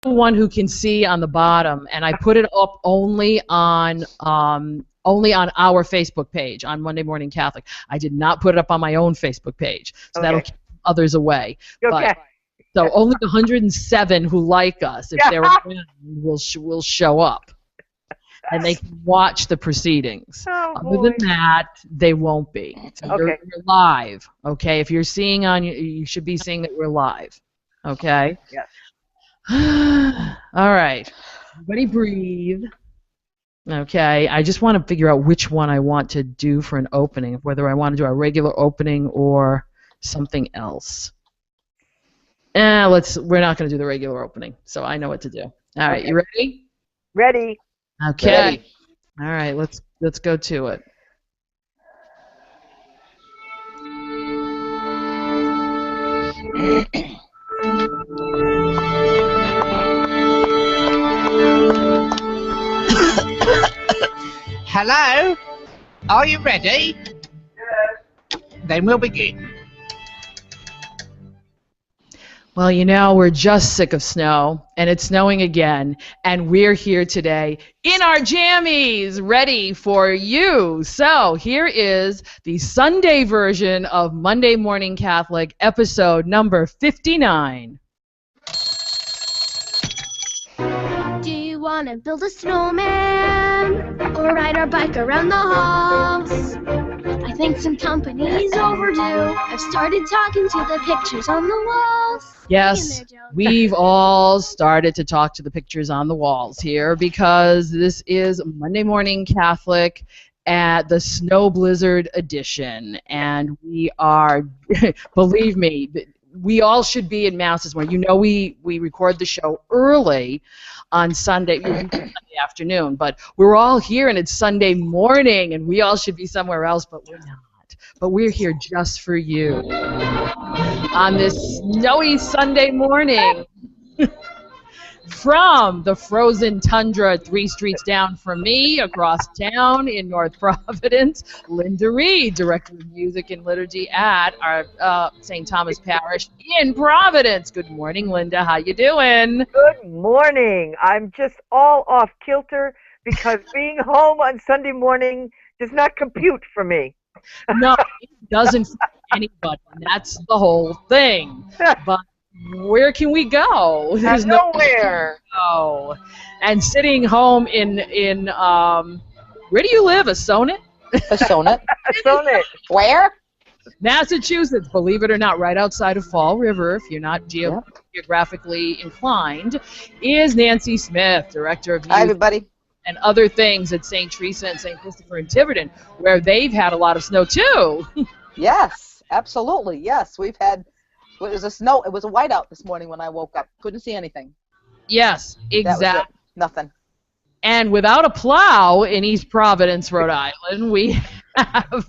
one who can see on the bottom, and I put it up only on our Facebook page on Monday Morning Catholic. I did not put it up on my own Facebook page, so that'll keep others away. Okay. But, so only the 107 who like us, if they're around, will show up, and they can watch the proceedings. Other than that, they won't be. So you're live, okay? If you're seeing you should be seeing that we're live, okay? Yes. All right. Everybody breathe. Okay. I just want to figure out which one I want to do for an opening, whether I want to do a regular opening or something else. We're not going to do the regular opening, so I know what to do. All right, you ready? Ready. Okay. Ready. All right, let's go to it. Hello? Are you ready? Yes. Then we'll begin. Well, you know, we're just sick of snow, and it's snowing again, and we're here today in our jammies, ready for you. So here is the Sunday version of Monday Morning Catholic, episode number 59. Do you want to build a snowman or ride our bike around the halls? I think some company's overdue. I've started talking to the pictures on the walls. Yes, we've all started to talk to the pictures on the walls here because this is Monday Morning Catholic at the Snow Blizzard edition, and we are, believe me, we all should be in Mass this morning. You know, we record the show early on Sunday afternoon, but we're all here and it's Sunday morning, and we all should be somewhere else, but we're not. But we're here just for you on this snowy Sunday morning. From the frozen tundra 3 streets down from me, across town in North Providence, Linda Reed, Director of Music and Liturgy at our St. Thomas Parish in Providence. Good morning, Linda. How you doing? Good morning. I'm just all off kilter because being home on Sunday morning does not compute for me. No, it doesn't for anybody. That's the whole thing. But where can we go? There's nowhere. No. And sitting home in where do you live? Assonet? Assonet. Assonet. Where? Massachusetts, believe it or not, right outside of Fall River, if you're not geographically inclined, is Nancy Smith, Director of Youth. Hi, everybody. And other things at St. Teresa and St. Christopher in Tiverton, where they've had a lot of snow too. Yes, absolutely. Yes, we've had. It was a whiteout this morning when I woke up. Couldn't see anything. Yes, exactly. Nothing. And without a plow in East Providence, Rhode Island, we have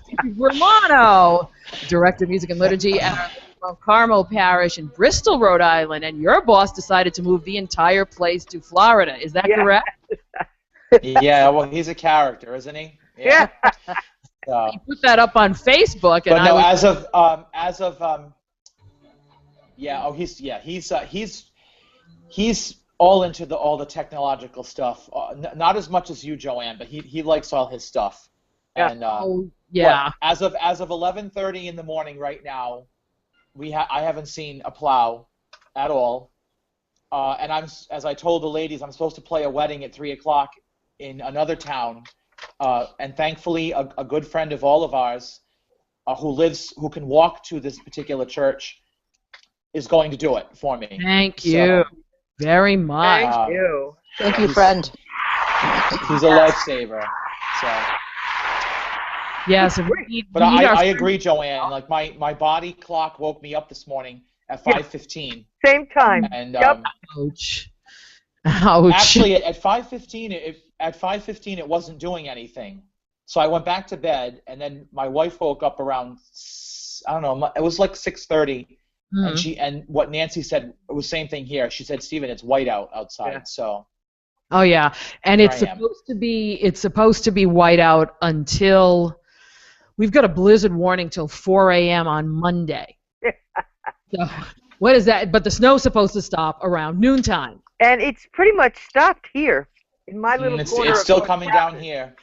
Steve Romano, Director of Music and Liturgy at our Mount Carmel Parish in Bristol, Rhode Island. And your boss decided to move the entire place to Florida. Is that correct? Yeah, well, he's a character, isn't he? Yeah. So. He put that up on Facebook. But and no, he's all into all the technological stuff. Not as much as you, Joanne, but he likes all his stuff. Yeah. And as of 11:30 in the morning right now, I haven't seen a plow at all. And as I told the ladies, I'm supposed to play a wedding at 3 o'clock in another town. And thankfully, a good friend of all of ours, who can walk to this particular church, is going to do it for me. Thank you very much. Thank you. Thank you, friend. He's a lifesaver. So. Yes, but I agree, Joanne. Like my body clock woke me up this morning at 5:15. Same time. And ouch. Ouch. Actually, at 5:15, it wasn't doing anything. So I went back to bed, and then my wife woke up around, I don't know, it was like 6:30, and what Nancy said, it was the same thing here. She said, Stephen, it's white outside. So. Oh yeah, and it's supposed to be white out until we've got a blizzard warning till 4 a.m. on Monday. So What is that? But the snow's supposed to stop around noontime. And it's pretty much stopped here in my little corner. It's of still North coming Rapid. down here.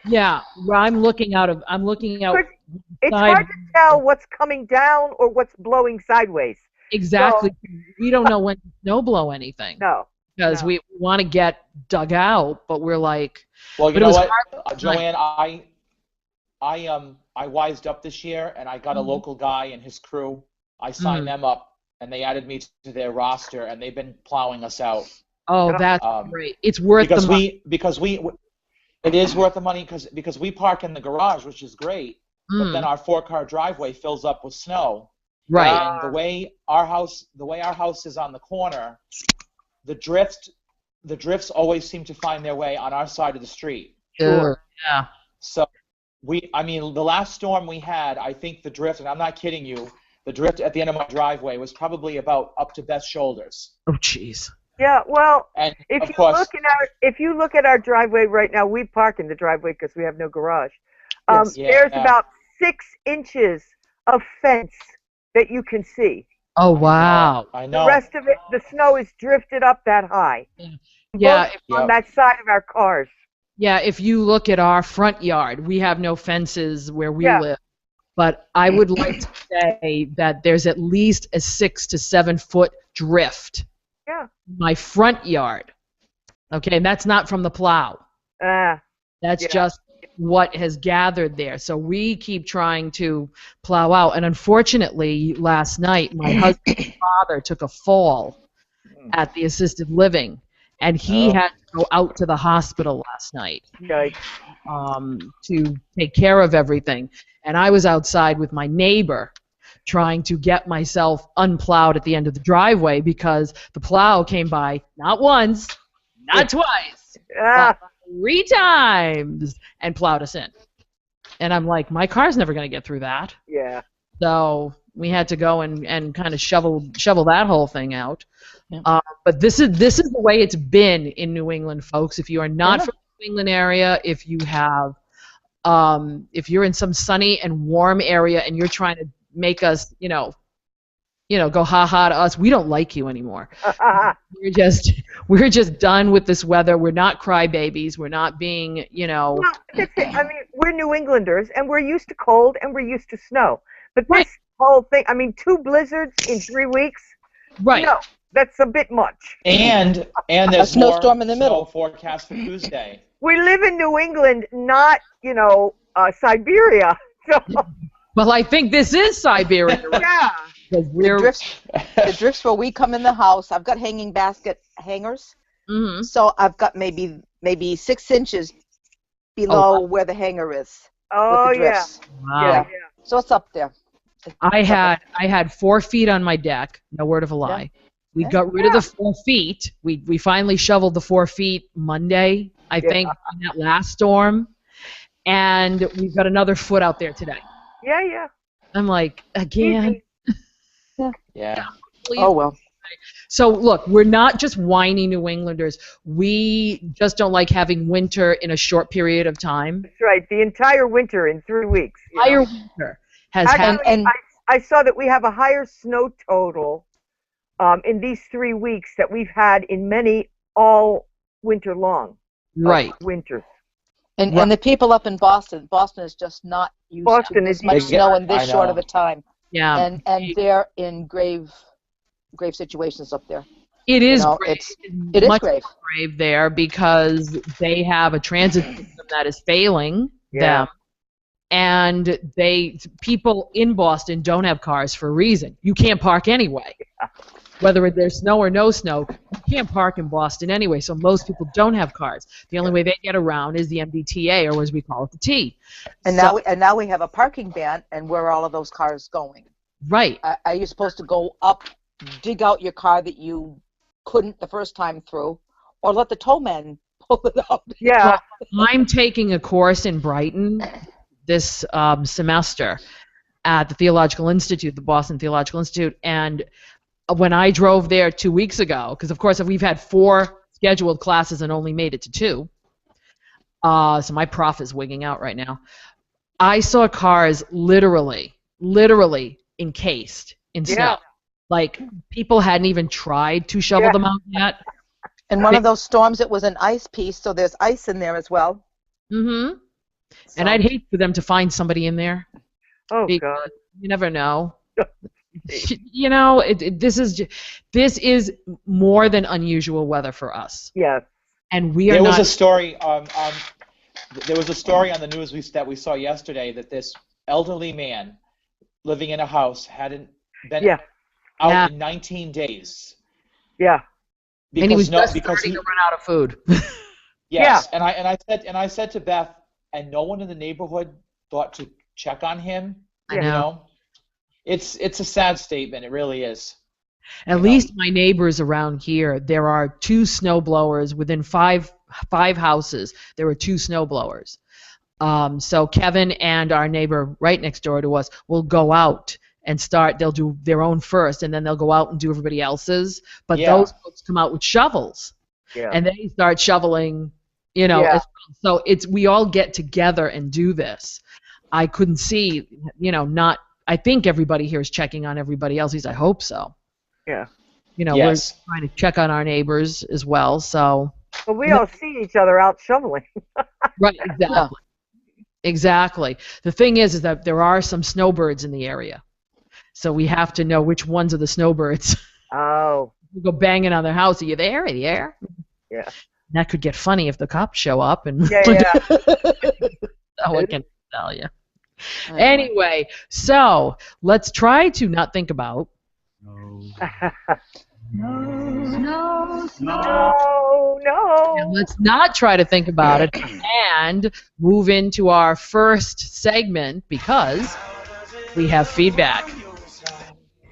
Yeah, well, I'm looking out. It's hard to tell what's coming down or what's blowing sideways. Exactly. We don't know when to snow blow anything. No. Because we want to get dug out, but we're like. Well, you but know it was what, hard. Joanne, I wised up this year, and I got a local guy and his crew. I signed them up, and they added me to their roster, and they've been plowing us out. Oh, that's great. It's worth the money. It is worth the money because we park in the garage, which is great, but then our 4-car driveway fills up with snow. Right. And the way our house is on the corner, the drifts always seem to find their way on our side of the street. Sure. Yeah. So the last storm we had, I think the drift, and I'm not kidding you, the drift at the end of my driveway was probably about up to Beth's shoulders. Oh, jeez. Yeah, well, And if you look at our driveway right now, we park in the driveway because we have no garage. Yes. There's about 6 inches of fence that you can see. Oh, wow. I know. The rest of it, the snow is drifted up that high. Yeah. On that side of our cars. Yeah, if you look at our front yard, we have no fences where we live. But I would like to say that there's at least a 6 to 7 foot drift. Yeah. In my front yard. Okay, and that's not from the plow. That's just what has gathered there. So we keep trying to plow out. And unfortunately, last night, my husband's father took a fall at the assisted living. And he had to go out to the hospital last night to take care of everything. And I was outside with my neighbor trying to get myself unplowed at the end of the driveway because the plow came by not once, not twice, but 3 times and plowed us in. And I'm like, my car's never going to get through that. Yeah. So we had to go and kind of shovel that whole thing out. Yeah. But this is the way it's been in New England, folks. If you are not from the New England area, if you have, if you're in some sunny and warm area and you're trying to make us, go ha ha to us, we don't like you anymore. We're just done with this weather. We're not crybabies. We're not being, Well, that's it. I mean, we're New Englanders and we're used to cold and we're used to snow. But this whole thing, I mean, 2 blizzards in 3 weeks. Right. No, that's a bit much. And there's a snowstorm in the middle. Snow forecast for Tuesday. We live in New England, not, Siberia. So. Well, I think this is Siberia. Yeah. The drifts where we come in the house, I've got hanging basket hangers. Mm-hmm. So I've got maybe 6 inches below where the hanger is. Oh, with the drifts. Wow. Yeah. So it's up there. I had 4 feet on my deck. No word of a lie. Yeah. We got rid of the 4 feet. We finally shoveled the 4 feet Monday, I think, in that last storm, and we've got another foot out there today. Yeah. I'm like, again. Yeah. Oh well. So look, we're not just whiny New Englanders. We just don't like having winter in a short period of time. That's right. The entire winter in 3 weeks. Entire winter has happened. And I saw that we have a higher snow total in these 3 weeks that we've had in many all winter long. Winters. And the people up in Boston is just not used to this much snow in this short of a time. Yeah. And they're in grave situations up there. It is grave. It is grave there because they have a transit system that is failing them. And people in Boston don't have cars for a reason. You can't park anyway. Whether there's snow or no snow, you can't park in Boston anyway, so most people don't have cars. The only way they get around is the MBTA, or as we call it, the T. And now we have a parking ban, and where are all of those cars going? Right. Are you supposed to go up, dig out your car that you couldn't the first time through, or let the towman pull it out? Yeah. Well, I'm taking a course in Brighton this semester at the Theological Institute, the Boston Theological Institute, and when I drove there 2 weeks ago, because of course we've had 4 scheduled classes and only made it to 2, so my prof is wigging out right now. I saw cars literally encased in snow. Like, people hadn't even tried to shovel them out yet. And one of those storms, it was an ice piece, so there's ice in there as well. Mm-hmm. So. And I'd hate for them to find somebody in there. Oh, God. You never know. You know, this is more than unusual weather for us. Yes. And we are there not. Was a story. There was a story on the news that we saw yesterday that this elderly man living in a house hadn't been out in 19 days. Yeah. And he was just starting to run out of food. Yes. And I said to Beth, and no one in the neighborhood thought to check on him. I know. You know? It's a sad statement. It really is. At least my neighbors around here, there are 2 snow blowers within five houses. There were 2 snow blowers. So Kevin and our neighbor right next door to us will go out and start. They'll do their own first, and then they'll go out and do everybody else's. But those folks come out with shovels, and they start shoveling. You know, so we all get together and do this. I couldn't see, I think everybody here is checking on everybody else. I hope so. Yeah. You know, we're trying to check on our neighbors as well. So. Well, we all see each other out shoveling. Right. Exactly. Exactly. The thing is that there are some snowbirds in the area, so we have to know which ones are the snowbirds. Oh. We go banging on their house. Are you there? Are you there? Yeah. That could get funny if the cops show up and. Yeah. So I can tell you. Anyway, so let's try to not think about. No. And let's not try to think about it and move into our first segment because we have feedback.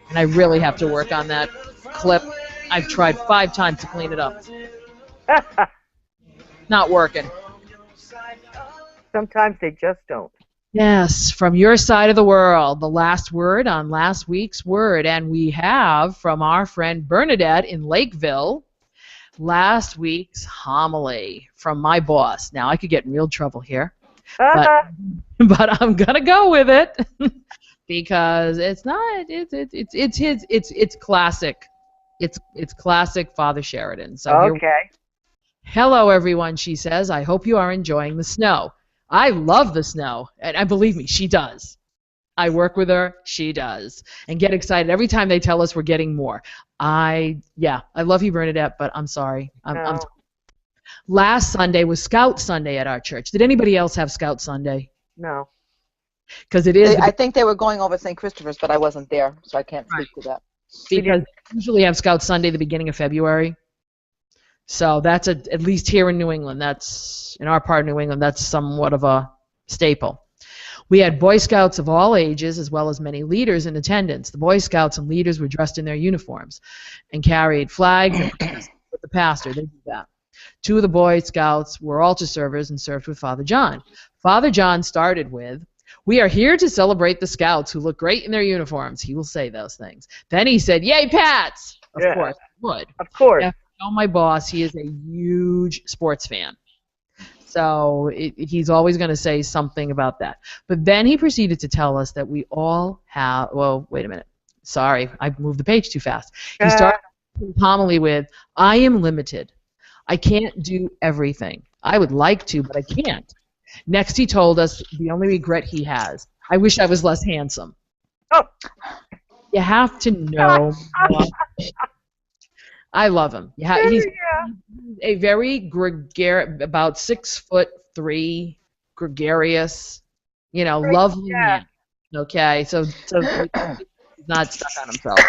And I really have to work on that clip. I've tried 5 times to clean it up. Not working. Sometimes they just don't. Yes, from your side of the world, the last word on last week's word. And we have from our friend Bernadette in Lakeville, last week's homily from my boss. Now, I could get in real trouble here, but I'm going to go with it because it's not, it's classic. It's classic Father Sheridan. So okay. Hello, everyone, she says. I hope you are enjoying the snow. I love the snow, and believe me, she does. I work with her, she does, and get excited every time they tell us we're getting more. I love you, Bernadette, but I'm sorry. Last Sunday was Scout Sunday at our church. Did anybody else have Scout Sunday? No. Because it is. I think they were going over St. Christopher's, but I wasn't there, so I can't speak to that. Because we usually have Scout Sunday the beginning of February. So that's at least here in New England, in our part of New England, that's somewhat of a staple. We had Boy Scouts of all ages as well as many leaders in attendance. The Boy Scouts and leaders were dressed in their uniforms and carried flags with the pastor. They do that. 2 of the Boy Scouts were altar servers and served with Father John. Father John started with, "We are here to celebrate the Scouts who look great in their uniforms." He will say those things. Then he said, "Yay, Pats!" Of course, he would. Of course. My boss, he is a huge sports fan. So he's always going to say something about that. But then he proceeded to tell us that we all have, well, wait a minute. Sorry, I moved the page too fast. He started his homily with, "I am limited. I can't do everything. I would like to, but I can't." Next he told us the only regret he has. "I wish I was less handsome." Oh. You have to know. I love him. Yeah, he's a very gregarious, about 6'3", gregarious, lovely man. Okay, so he's not stuck on himself.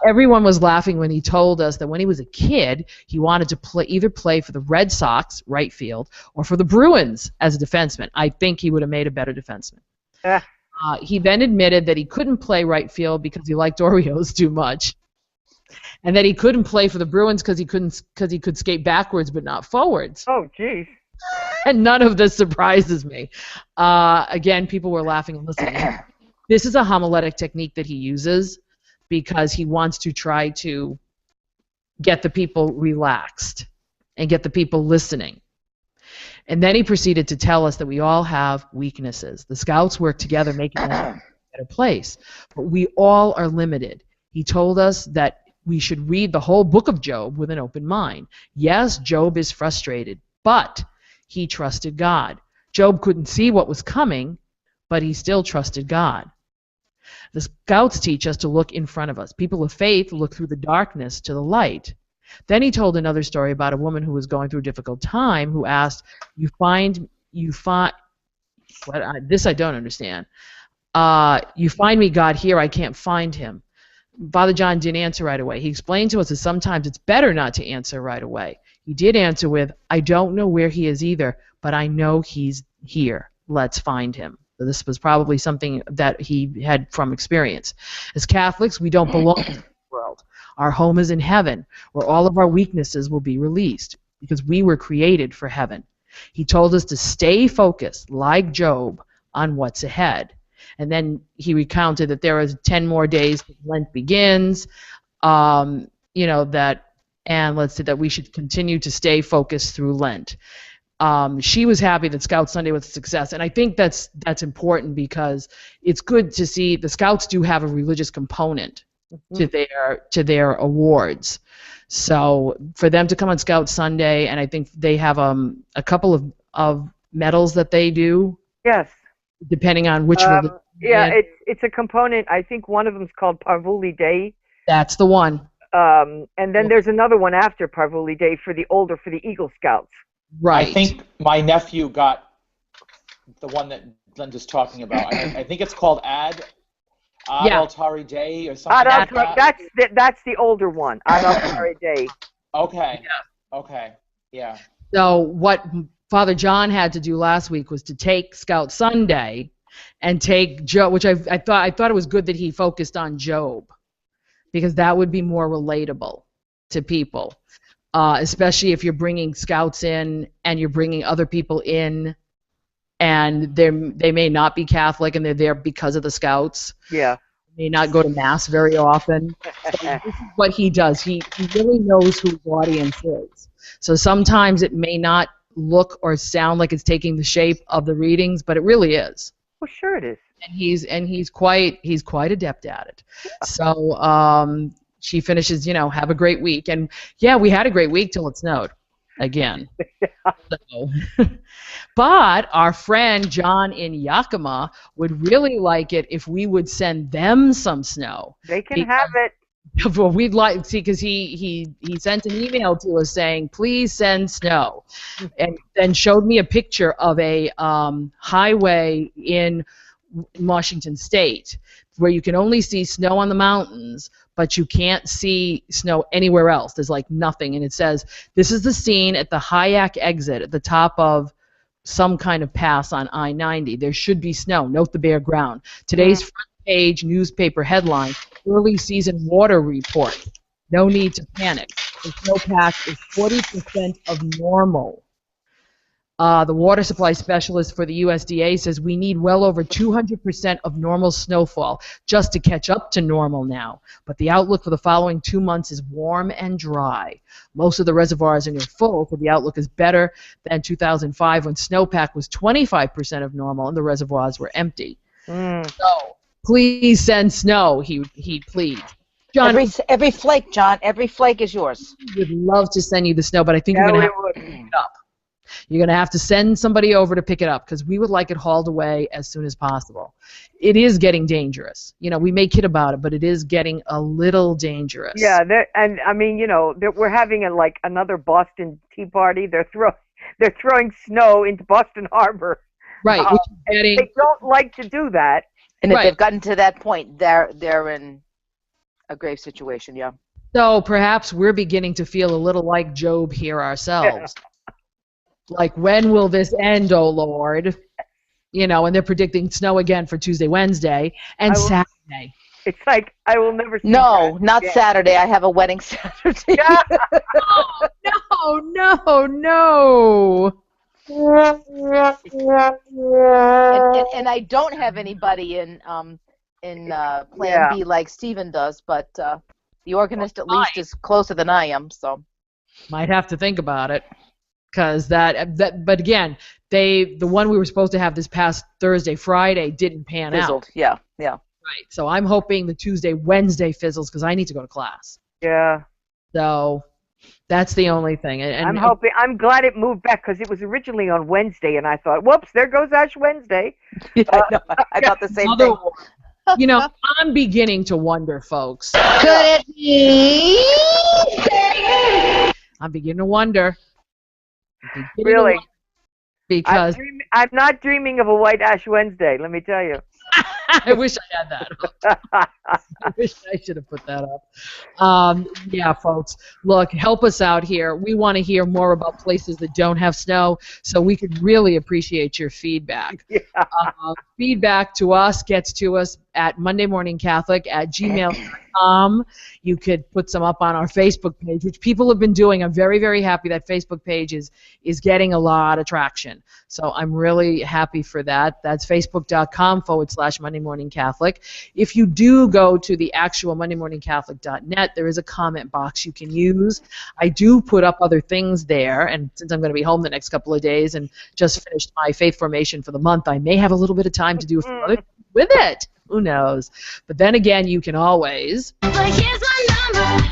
Everyone was laughing when he told us that when he was a kid, he wanted to either play for the Red Sox, right field, or for the Bruins as a defenseman. I think he would have made a better defenseman. He then admitted that he couldn't play right field because he liked Oreos too much. And that he couldn't play for the Bruins because he could skate backwards but not forwards. Oh, geez. And none of this surprises me. Again, people were laughing and listening. This is a homiletic technique that he uses because he wants to try to get the people relaxed and get the people listening. And then he proceeded to tell us that we all have weaknesses. The Scouts work together, making it a better place. But we all are limited. He told us that we should read the whole book of Job with an open mind. Yes, Job is frustrated, but he trusted God. Job couldn't see what was coming, but he still trusted God. The Scouts teach us to look in front of us. People of faith look through the darkness to the light. Then he told another story about a woman who was going through a difficult time who asked, this I don't understand. You find me, God, here, I can't find him. Father John didn't answer right away. He explained to us that sometimes it's better not to answer right away. He did answer with, I don't know where he is either, but I know he's here. Let's find him. So this was probably something that he had from experience. As Catholics, we don't belong to the world. Our home is in heaven, where all of our weaknesses will be released, because we were created for heaven. He told us to stay focused, like Job, on what's ahead. And then he recounted that there are 10 more days that Lent begins, and that we should continue to stay focused through Lent. She was happy that Scout Sunday was a success, and I think that's important because it's good to see the Scouts do have a religious component to their awards. So for them to come on Scout Sunday, and I think they have a couple of medals that they do. Yes. Depending on which religion. Yeah, it's a component. I think one of them is called Parvuli Day. That's the one. And then there's another one after Parvuli Day for the Eagle Scouts. Right. I think my nephew got the one that Linda's talking about. I think it's called Ad Altari Day or something like that. That's the older one. Ad Altari Day. Okay. Yeah. Okay. Yeah. So what Father John had to do last week was to take Scout Sunday and take Job, which I thought it was good that he focused on Job, because that would be more relatable to people, especially if you're bringing Scouts in and you're bringing other people in, and they may not be Catholic and they're there because of the Scouts. Yeah. May not go to Mass very often. So this is what he does. He really knows who his audience is. So sometimes it may not look or sound like it's taking the shape of the readings, but it really is. Well, sure it is. And he's quite adept at it. So she finishes, have a great week, and yeah, we had a great week till it snowed again. So, but our friend John in Yakima would really like it if we would send them some snow. They can have it. Well, we'd like because he sent an email to us saying, please send snow, and then showed me a picture of a highway in Washington State where you can only see snow on the mountains, but you can't see snow anywhere else. There's like nothing, and it says, this is the scene at the Hyack exit at the top of some kind of pass on I-90. There should be snow. Note the bare ground. Today's front page newspaper headline, early season water report. No need to panic. The snowpack is 40% of normal. The water supply specialist for the USDA says we need well over 200% of normal snowfall just to catch up to normal now. But the outlook for the following 2 months is warm and dry. Most of the reservoirs are near full, so the outlook is better than 2005 when snowpack was 25% of normal and the reservoirs were empty. So please send snow, he pleads. John, every flake, John, every flake is yours. We'd love to send you the snow, but I think you're going to have to pick it up. You're going to have to send somebody over to pick it up because we would like it hauled away as soon as possible. It is getting dangerous. We may kid about it, but it is getting a little dangerous. Yeah, and I mean, we're having another Boston Tea Party. They're throwing snow into Boston Harbor. Right. They don't like to do that. And if they've gotten to that point, they're in a grave situation, yeah. So perhaps we're beginning to feel a little like Job here ourselves. Yeah. Like, when will this end, oh Lord? And they're predicting snow again for Tuesday, Wednesday, and Saturday. It's like, I will never see No, not again. Saturday. I have a wedding Saturday. Oh, no. And I don't have anybody in Plan B like Stephen does, but the organist at least is closer than I am, so. Might have to think about it. Because but again, the one we were supposed to have this past Thursday, Friday didn't pan out. Yeah. Right. So I'm hoping the Tuesday, Wednesday fizzles because I need to go to class. Yeah. So that's the only thing. And I'm glad it moved back because it was originally on Wednesday, and I thought, whoops, there goes Ash Wednesday. Yeah, I thought the same thing. You know, I'm beginning to wonder, folks. Could it be? I'm beginning to wonder. Really? Because I'm not dreaming of a white Ash Wednesday, let me tell you. I wish I had that. I wish I should have put that up. Yeah, folks, look, help us out here. We want to hear more about places that don't have snow, so we could really appreciate your feedback. Yeah. Feedback to us gets to us at mondaymorningcatholic@gmail.com. You could put some up on our Facebook page, which people have been doing. I'm very, very happy that Facebook page is getting a lot of traction. So I'm really happy for that. That's facebook.com/Monday Morning Catholic. If you do go to the actual MondayMorningCatholic.net, there is a comment box you can use. I do put up other things there, and since I'm going to be home the next couple of days and just finished my faith formation for the month, I may have a little bit of time to do a few other things with it. Who knows? But then again, you can always... But here's my number,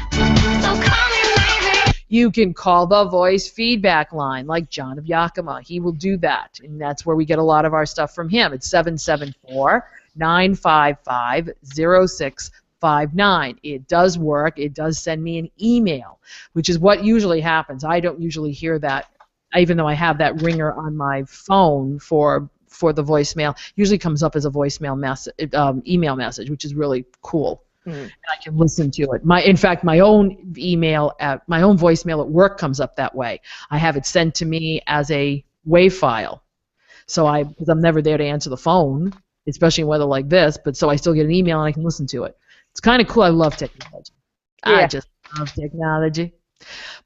so call me maybe. You can call the voice feedback line like John of Yakima. He will do that, and that's where we get a lot of our stuff from him. It's 774-955-0659. It does work. It does send me an email, which is what usually happens. I don't usually hear that, even though I have that ringer on my phone for the voicemail. Usually comes up as a voicemail email message, which is really cool. And I can listen to it. In fact, my own voicemail at work comes up that way. I have it sent to me as a WAV file. So because I'm never there to answer the phone, especially in weather like this, but so I still get an email and I can listen to it. It's kind of cool. I love technology. Yeah. I just love technology.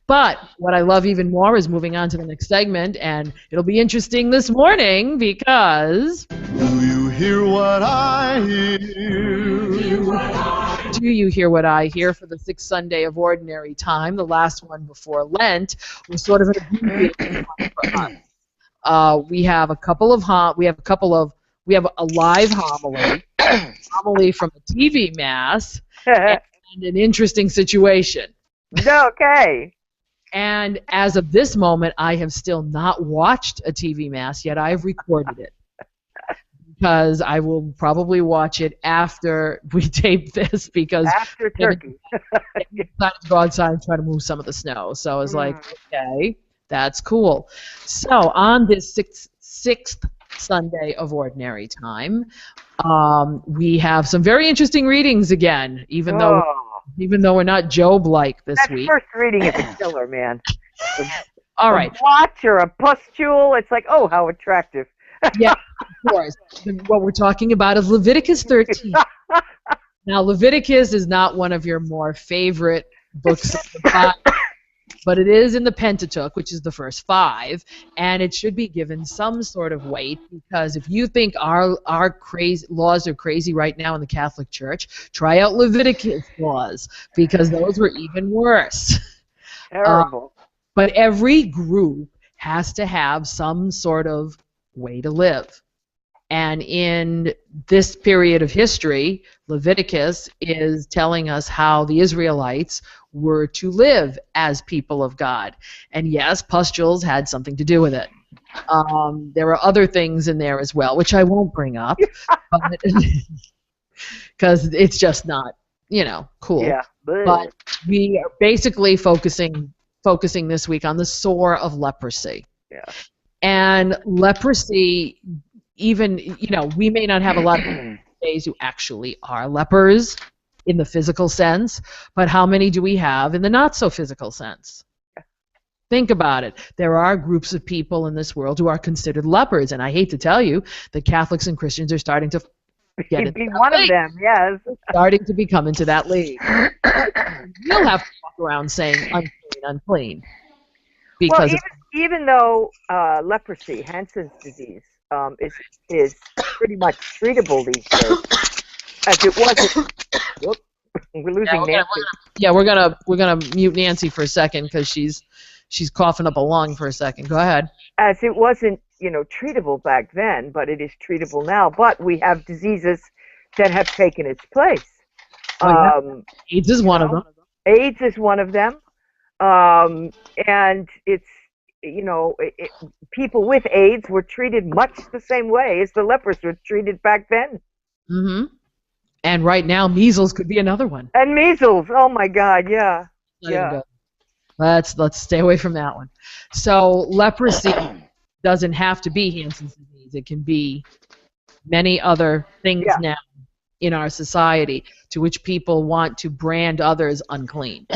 But what I love even more is moving on to the next segment, and it'll be interesting this morning because... Do you hear what I hear? Do you hear what I hear for the sixth Sunday of Ordinary Time? The last one before Lent was sort of an abbreviated one for us. We have a live homily from a TV mass, and an interesting situation. Okay. And as of this moment, I have still not watched a TV mass yet. I have recorded it because I will probably watch it after we tape this because after turkey. I decided to go outside and try to move some of the snow. So I was like, okay, that's cool. So on this sixth Sunday of Ordinary Time, we have some very interesting readings again, even though we're not Job-like this week. That first reading is a killer, man. All right. A watch or a pustule, it's like, oh, how attractive. Yeah, of course. What we're talking about is Leviticus 13. Now, Leviticus is not one of your more favorite books of the Bible, but it is in the Pentateuch, which is the first 5, and it should be given some sort of weight because if you think our laws are crazy right now in the Catholic Church, try out Leviticus laws because those were even worse. Terrible. But every group has to have some sort of way to live. And in this period of history, Leviticus is telling us how the Israelites were to live as people of God. And yes, pustules had something to do with it. There are other things in there as well, which I won't bring up, because it's just not, cool. Yeah. But we are basically focusing this week on the sore of leprosy. Yeah. And leprosy, even, we may not have a lot of days who actually are lepers in the physical sense, but how many do we have in the not so physical sense? Think about it. There are groups of people in this world who are considered lepers, and I hate to tell you that Catholics and Christians are starting to get into be one of them, yes. Starting to become into that league. You'll have to walk around saying unclean, unclean. Because even though leprosy, Hansen's disease, is pretty much treatable these days, as it wasn't. Whoop, we're losing Nancy. We're gonna mute Nancy for a second because she's coughing up a lung for a second. Go ahead. As it wasn't, treatable back then, but it is treatable now. But we have diseases that have taken its place. AIDS is one of them. AIDS is one of them. And it's, people with AIDS were treated much the same way as the lepers were treated back then. Mm-hmm. And right now, measles could be another one. And measles, oh my God, yeah. Yeah. Let's stay away from that one. So leprosy doesn't have to be Hansen's disease. It can be many other things now in our society to which people want to brand others unclean.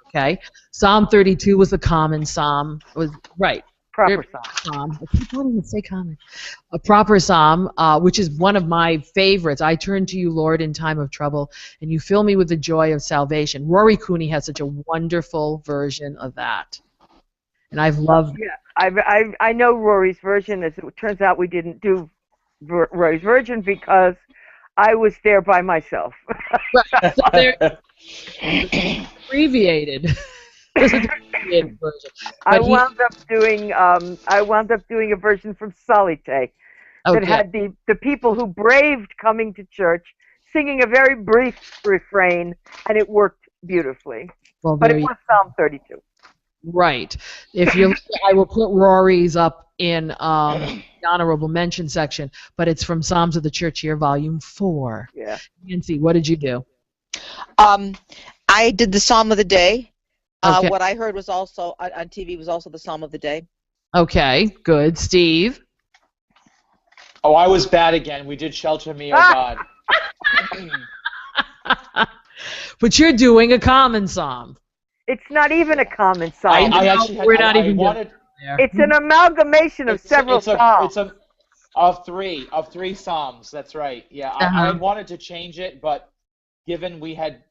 Okay? Psalm 32 was the common psalm. It was right. Proper psalm. I keep wanting to say common. A proper psalm, which is one of my favorites. I turn to you, Lord, in time of trouble, and you fill me with the joy of salvation. Rory Cooney has such a wonderful version of that, and I've loved. Yeah, I know Rory's version. As it turns out, we didn't do Rory's version because I was there by myself. Right, so they're abbreviated. Version. I wound up doing a version from Solite that had the people who braved coming to church singing a very brief refrain, and it worked beautifully. Well, but it was Psalm 32. Right. I will put Rory's up in the honorable mention section, but it's from Psalms of the Church Year, Volume 4. Yeah. Nancy, what did you do? I did the Psalm of the Day. Okay. What I heard was also on TV was also the Psalm of the Day. Okay, good. Steve? Oh, I was bad again. We did Shelter Me, Oh God. But you're doing a common psalm. It's not even a common psalm. It's an amalgamation of several psalms. It's of three psalms. That's right. Yeah, I wanted to change it, but given we had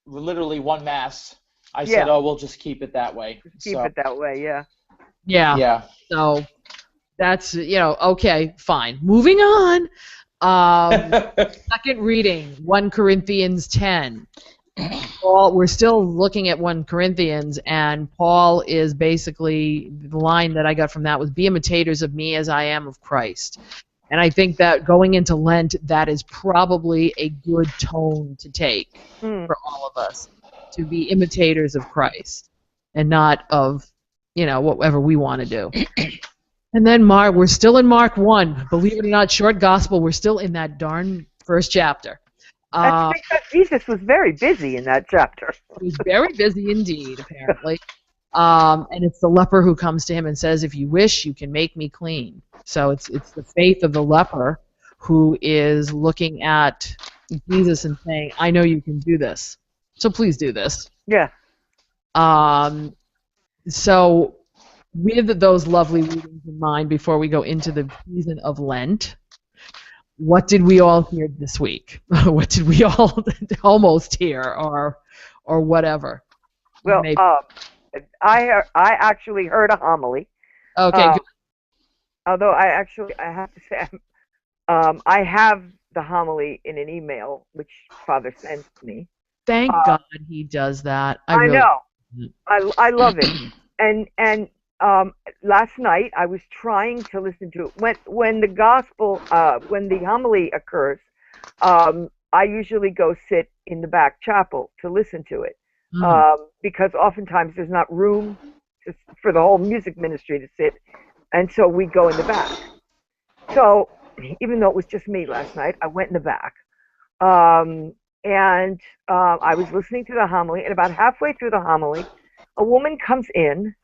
literally one mass, I said, "Oh, we'll just keep it that way." Keep it that way, yeah. Yeah. Yeah. So that's okay, fine. Moving on. Second reading, 1 Corinthians 10. Paul, we're still looking at 1 Corinthians, and Paul is basically, the line that I got from that was, "Be imitators of me as I am of Christ." And I think that going into Lent, that is probably a good tone to take for all of us, to be imitators of Christ and not of, whatever we want to do. And then we're still in Mark 1. Believe it or not, short gospel, we're still in that darn first chapter. That's because Jesus was very busy in that chapter. He was very busy indeed, apparently. And it's the leper who comes to him and says, "If you wish, you can make me clean." So it's the faith of the leper who is looking at Jesus and saying, "I know you can do this, so please do this." Yeah. So with those lovely readings in mind, before we go into the season of Lent, what did we all hear this week? What did we all almost hear, or whatever? Well, I actually heard a homily. Okay. Good. Although I have to say, I have the homily in an email which Father sent me. Thank God he does that. I know. I love it. And last night I was trying to listen to it. When the gospel, when the homily occurs, I usually go sit in the back chapel to listen to it, because oftentimes there's not room for the whole music ministry to sit, and so we go in the back. So even though it was just me last night, I went in the back, and I was listening to the homily, and about halfway through the homily, a woman comes in,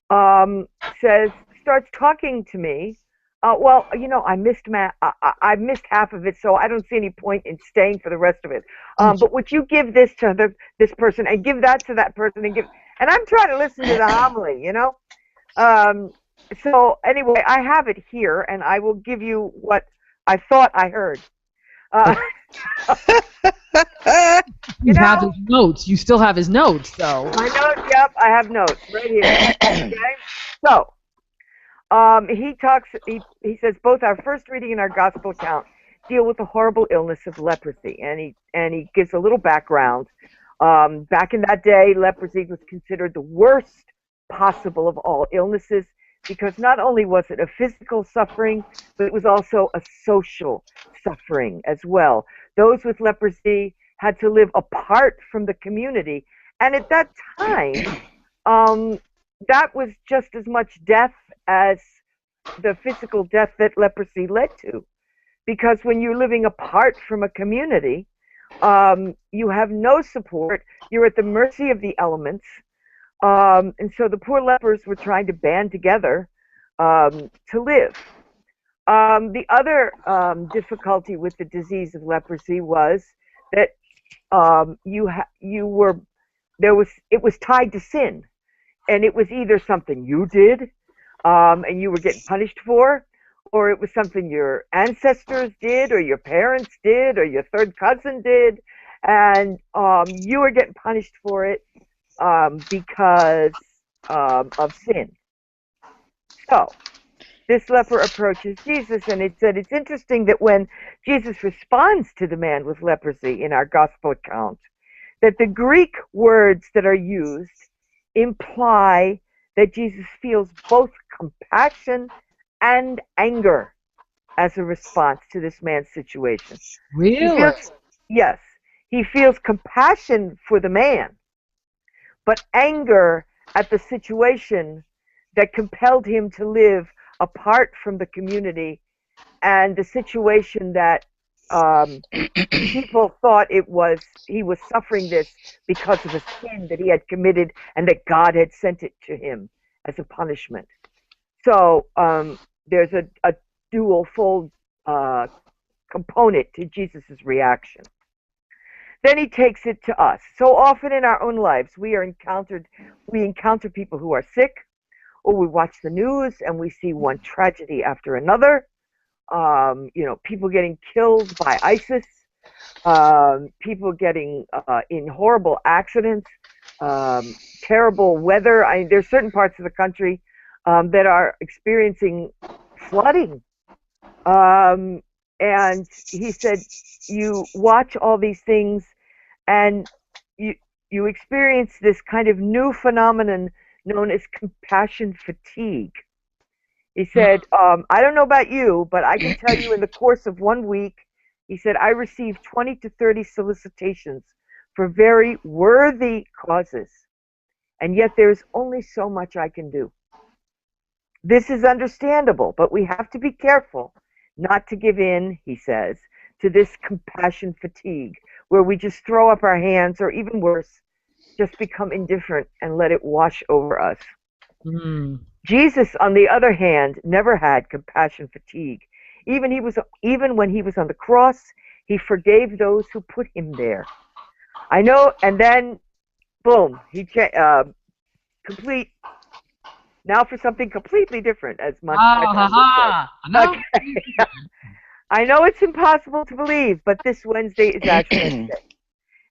starts talking to me. Well, I missed I missed half of it, so I don't see any point in staying for the rest of it. But would you give this to this person and give that to that person and I'm trying to listen to the homily, So anyway, I have it here, and I will give you what I thought I heard. You have his notes. You still have his notes, though. My notes, yep, I have notes right here. Okay, so he says both our first reading and our gospel account deal with the horrible illness of leprosy, and he gives a little background. Back in that day, leprosy was considered the worst possible of all illnesses, because not only was it a physical suffering, but it was also a social suffering as well. Those with leprosy had to live apart from the community. And at that time, that was just as much death as the physical death that leprosy led to. Because when you're living apart from a community, you have no support. You're at the mercy of the elements. And so the poor lepers were trying to band together to live. The other difficulty with the disease of leprosy was that it was tied to sin, and it was either something you did and you were getting punished for, or it was something your ancestors did, or your parents did, or your third cousin did, and you were getting punished for it because of sin. So this leper approaches Jesus, and it said it's interesting that when Jesus responds to the man with leprosy in our gospel account, that the Greek words that are used imply that Jesus feels both compassion and anger as a response to this man's situation. Really? Yes. He feels compassion for the man, but anger at the situation that compelled him to live apart from the community, and the situation that people thought he was suffering this because of a sin that he had committed and that God had sent it to him as a punishment. So there's a dual-fold component to Jesus' reaction. Then he takes it to us. So often in our own lives, we encounter people who are sick, or we watch the news and we see one tragedy after another. People getting killed by ISIS, people getting in horrible accidents, terrible weather. There's certain parts of the country that are experiencing flooding. And he said, you watch all these things and you experience this kind of new phenomenon known as compassion fatigue. He said, I don't know about you, but I can tell you in the course of 1 week, he said, I received 20 to 30 solicitations for very worthy causes, and yet there's only so much I can do. This is understandable, but we have to be careful not to give in, he says, to this compassion fatigue, where we just throw up our hands, or even worse, just become indifferent and let it wash over us. Jesus, on the other hand, never had compassion fatigue. Even when he was on the cross, he forgave those who put him there. I know, and then, boom, he complete. Now for something completely different, as much. I know. Okay. I know it's impossible to believe, but this Wednesday is Ash Wednesday.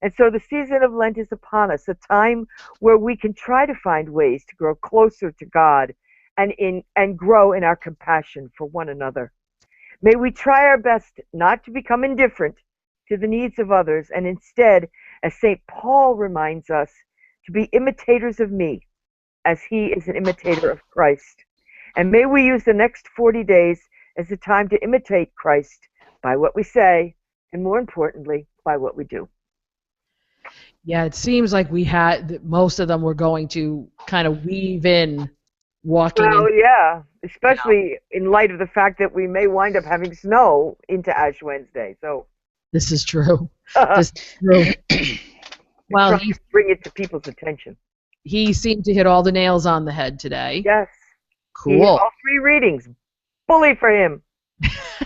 And so the season of Lent is upon us, a time where we can try to find ways to grow closer to God and grow in our compassion for one another. May we try our best not to become indifferent to the needs of others, and instead, as St. Paul reminds us, to be imitators of me, as he is an imitator of Christ. And may we use the next 40 days as a time to imitate Christ by what we say, and more importantly, by what we do. Yeah, it seems like most of them were going to kind of weave in walking. Well, yeah, especially in light of the fact that we may wind up having snow into Ash Wednesday. So this is true. This is true. Well, he bring it to people's attention. He seemed to hit all the nails on the head today. Yes. Cool. He hit all 3 readings. Bully for him.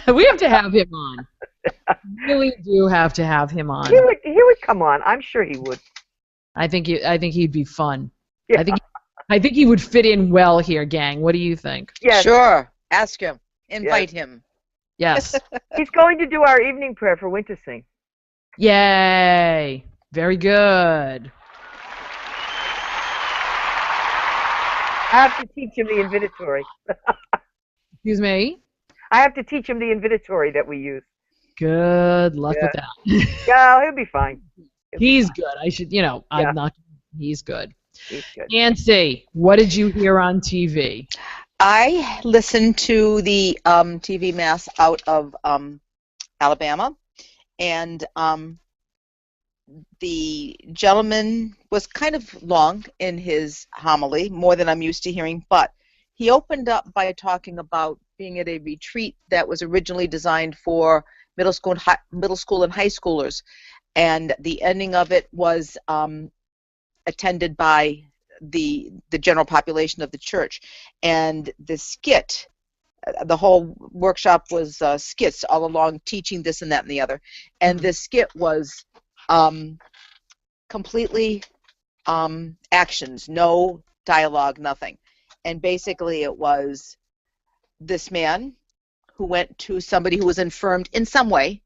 We have to have him on. We really do have to have him on. He would come on. I'm sure he would. I think he'd be fun. Yeah. I think he would fit in well here, gang. What do you think? Yes. Sure. Ask him. Invite him. Yes. He's going to do our evening prayer for Winter Sing. Yay. Very good. I have to teach him the invitatory. Excuse me? I have to teach him the invitatory that we use. Good luck with that. Yeah, he'll be fine. He's good. I should, I'm not. He's good. He's good. Nancy, what did you hear on TV? I listened to the TV mass out of Alabama, and the gentleman was kind of long in his homily, more than I'm used to hearing, but he opened up by talking about being at a retreat that was originally designed for middle school and high schoolers, and the ending of it was attended by the general population of the church. And the skit, the whole workshop was skits all along, teaching this and that and the other, and this skit was completely actions, no dialogue, nothing. And basically it was this man who went to somebody who was infirmed in some way.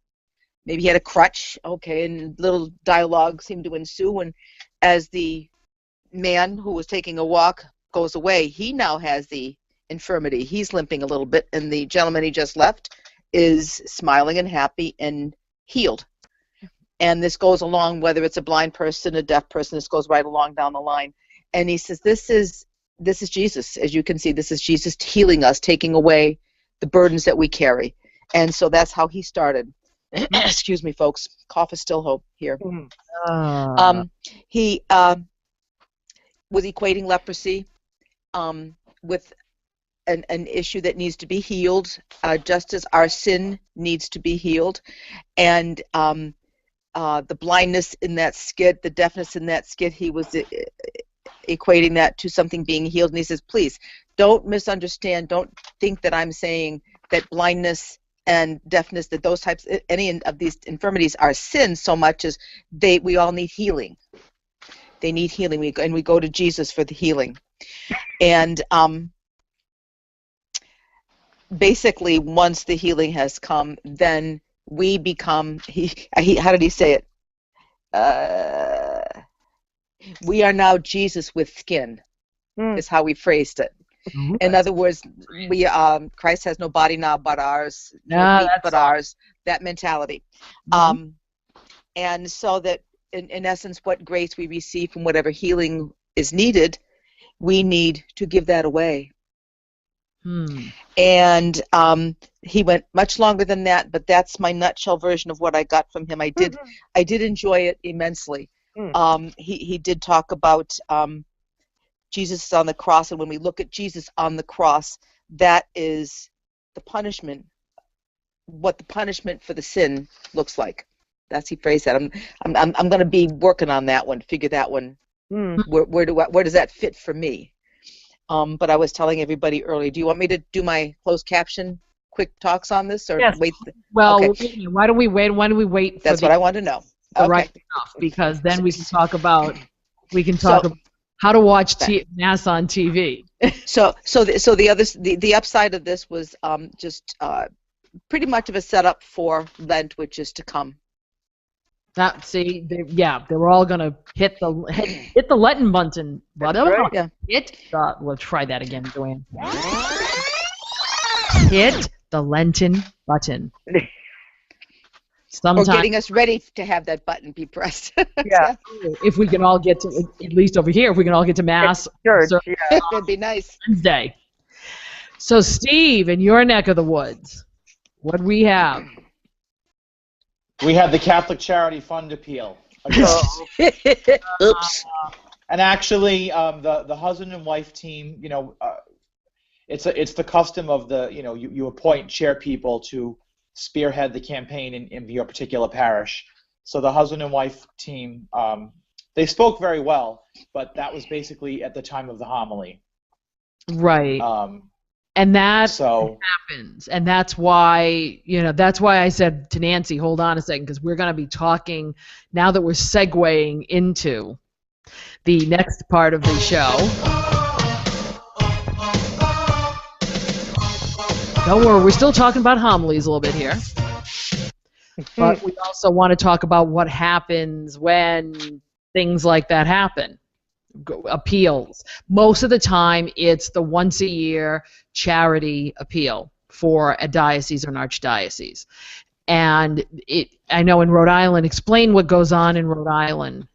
Maybe he had a crutch, okay, and little dialogue seemed to ensue. And as the man who was taking a walk goes away, he now has the infirmity. He's limping a little bit, and the gentleman he just left is smiling and happy and healed. And this goes along, whether it's a blind person, a deaf person, this goes right along down the line. And he says, this is Jesus. As you can see, this is Jesus healing us, taking away the burdens that we carry. And so that's how he started. Excuse me, folks. Cough is still hope here. He was equating leprosy with an issue that needs to be healed, just as our sin needs to be healed. And the blindness in that skit, the deafness in that skit, he was equating that to something being healed. And he says, please, don't misunderstand. Don't think that I'm saying that blindness and deafness, that those types, any of these infirmities are sins so much as we all need healing. They need healing, and we go to Jesus for the healing. And basically, once the healing has come, then we become, how did he say it? We are now Jesus with skin, is how we phrased it. Mm-hmm. In other words, Christ has no body now but ours, no meat but ours, that mentality. Mm-hmm. And so that, in essence, what grace we receive from whatever healing is needed, we need to give that away. And he went much longer than that, but that's my nutshell version of what I got from him. I did enjoy it immensely. He did talk about Jesus is on the cross, and when we look at Jesus on the cross, that is the punishment, what the punishment for the sin looks like. That's he phrased that. I'm going to be working on that one, figure that one. Where does that fit for me? But I was telling everybody earlier, do you want me to do my closed caption quick talks on this, or yes. wait? Well, okay. Why don't we wait? Why don't we wait? That's what I want to know. The right stuff, because then we can talk about about how to watch Mass on TV. So the upside of this was just pretty much of a setup for Lent, which is to come. They're all gonna hit the Lenten button. Right, yeah. Let's try that again, Joanne. Hit the Lenten button. Or getting us ready to have that button be pressed. Yeah. If we can all get to, at least over here, if we can all get to Mass. Church, that'd be nice. Wednesday. So, Steve, in your neck of the woods, what do we have? We had the Catholic Charity Fund appeal. Oops. And actually, the husband and wife team, it's the custom of you appoint chair people to spearhead the campaign in your particular parish. So the husband and wife team, they spoke very well, but that was basically at the time of the homily. Right. And that happens, and that's why I said to Nancy, hold on a second, because we're going to be talking now that we're segueing into the next part of the show. Don't worry, we're still talking about homilies a little bit here, but we also want to talk about what happens when things like that happen. Appeals. Most of the time, it's the once-a-year charity appeal for a diocese or an archdiocese. And I know in Rhode Island, explain what goes on in Rhode Island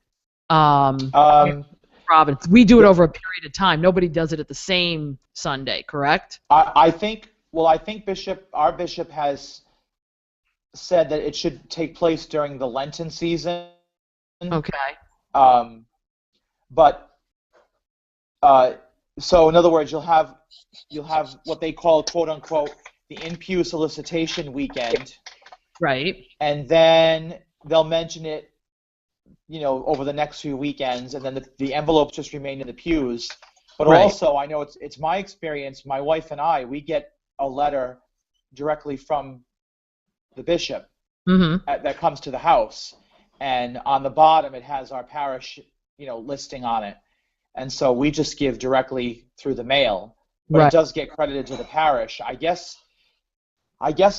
province. We do it over a period of time. Nobody does it at the same Sunday, correct? I think our bishop has said that it should take place during the Lenten season. Okay. But so in other words, you'll have what they call, quote unquote, the in-pew solicitation weekend. Right. And then they'll mention it, over the next few weekends, and then the envelopes just remain in the pews. But also, I know it's my experience, my wife and I, we get a letter directly from the bishop that comes to the house, and on the bottom it has our parish, listing on it, and so we just give directly through the mail, but it does get credited to the parish. I guess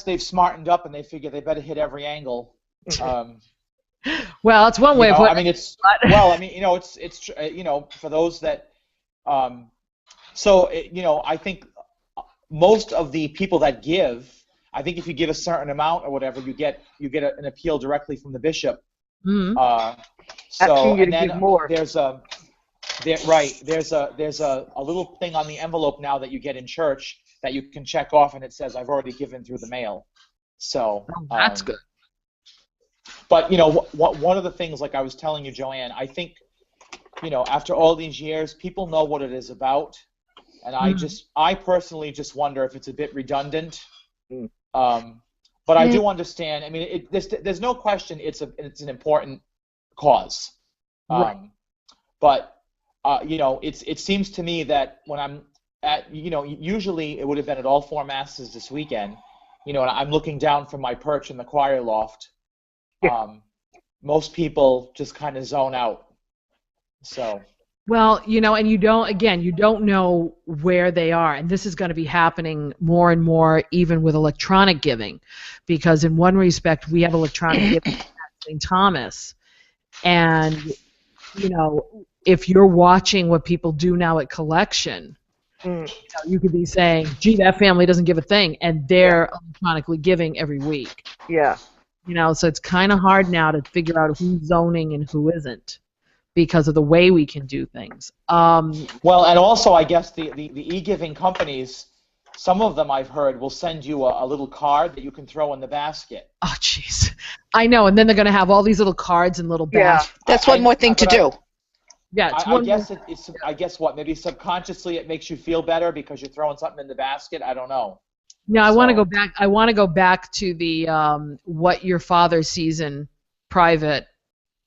they've smartened up and they figure they better hit every angle. Well, it's one way of putting. I mean, it's for those that, I think most of the people that give, I think if you give a certain amount or whatever, you get an appeal directly from the bishop. Asking you to give more. There's a little thing on the envelope now that you get in church that you can check off, and it says I've already given through the mail. So that's good. But one of the things, like I was telling you, Joanne, I think after all these years, people know what it is about, and I personally just wonder if it's a bit redundant. But I do understand. I mean, there's no question it's an important cause. But it seems to me that when I'm at, usually it would have been at all four masses this weekend, and I'm looking down from my perch in the choir loft. Most people just kind of zone out. So. Well, and you don't know where they are, and this is going to be happening more and more, even with electronic giving, because in one respect we have electronic giving at St. Thomas, and if you're watching what people do now at collection, you could be saying, "Gee, that family doesn't give a thing," and they're electronically giving every week. Yeah. So it's kind of hard now to figure out who's zoning and who isn't, because of the way we can do things. Well, and also I guess the e-giving companies, some of them I've heard will send you a little card that you can throw in the basket. Oh, jeez. I know, and then they're going to have all these little cards and little baskets. Yeah, that's one more thing to do. Yeah, I guess what, maybe subconsciously it makes you feel better because you're throwing something in the basket. I don't know. No, I want to go back. I want to go back to the what your father sees in private,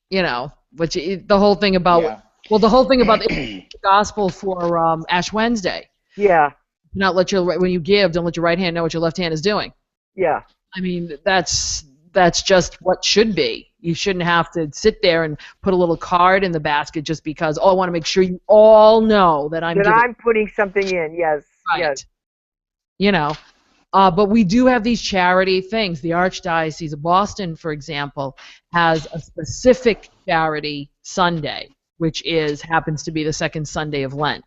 which the whole thing about the whole thing about the gospel for Ash Wednesday. Yeah. Not when you give, don't let your right hand know what your left hand is doing. Yeah. I mean, that's just what should be. You shouldn't have to sit there and put a little card in the basket just because. Oh, I want to make sure you all know that I'm putting something in. Yes. Right. Yes. But we do have these charity things. The Archdiocese of Boston, for example, has a specific charity Sunday, which happens to be the second Sunday of Lent.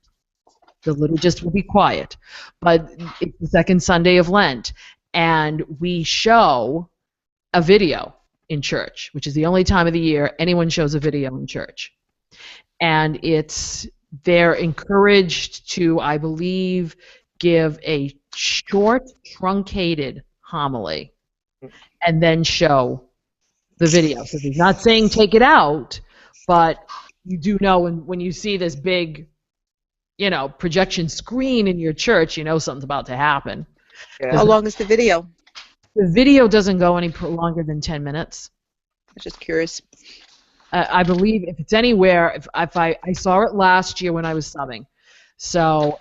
The liturgist will be quiet, but it's the second Sunday of Lent, and we show a video in church, which is the only time of the year anyone shows a video in church. And they're encouraged to, I believe, give a short, truncated homily and then show the video. So he's not saying take it out, but you do know when you see this big, projection screen in your church, something's about to happen. Yeah. How long is the video? The video doesn't go any longer than 10 minutes. I'm just curious. I believe if it's anywhere, if I saw it last year when I was subbing. So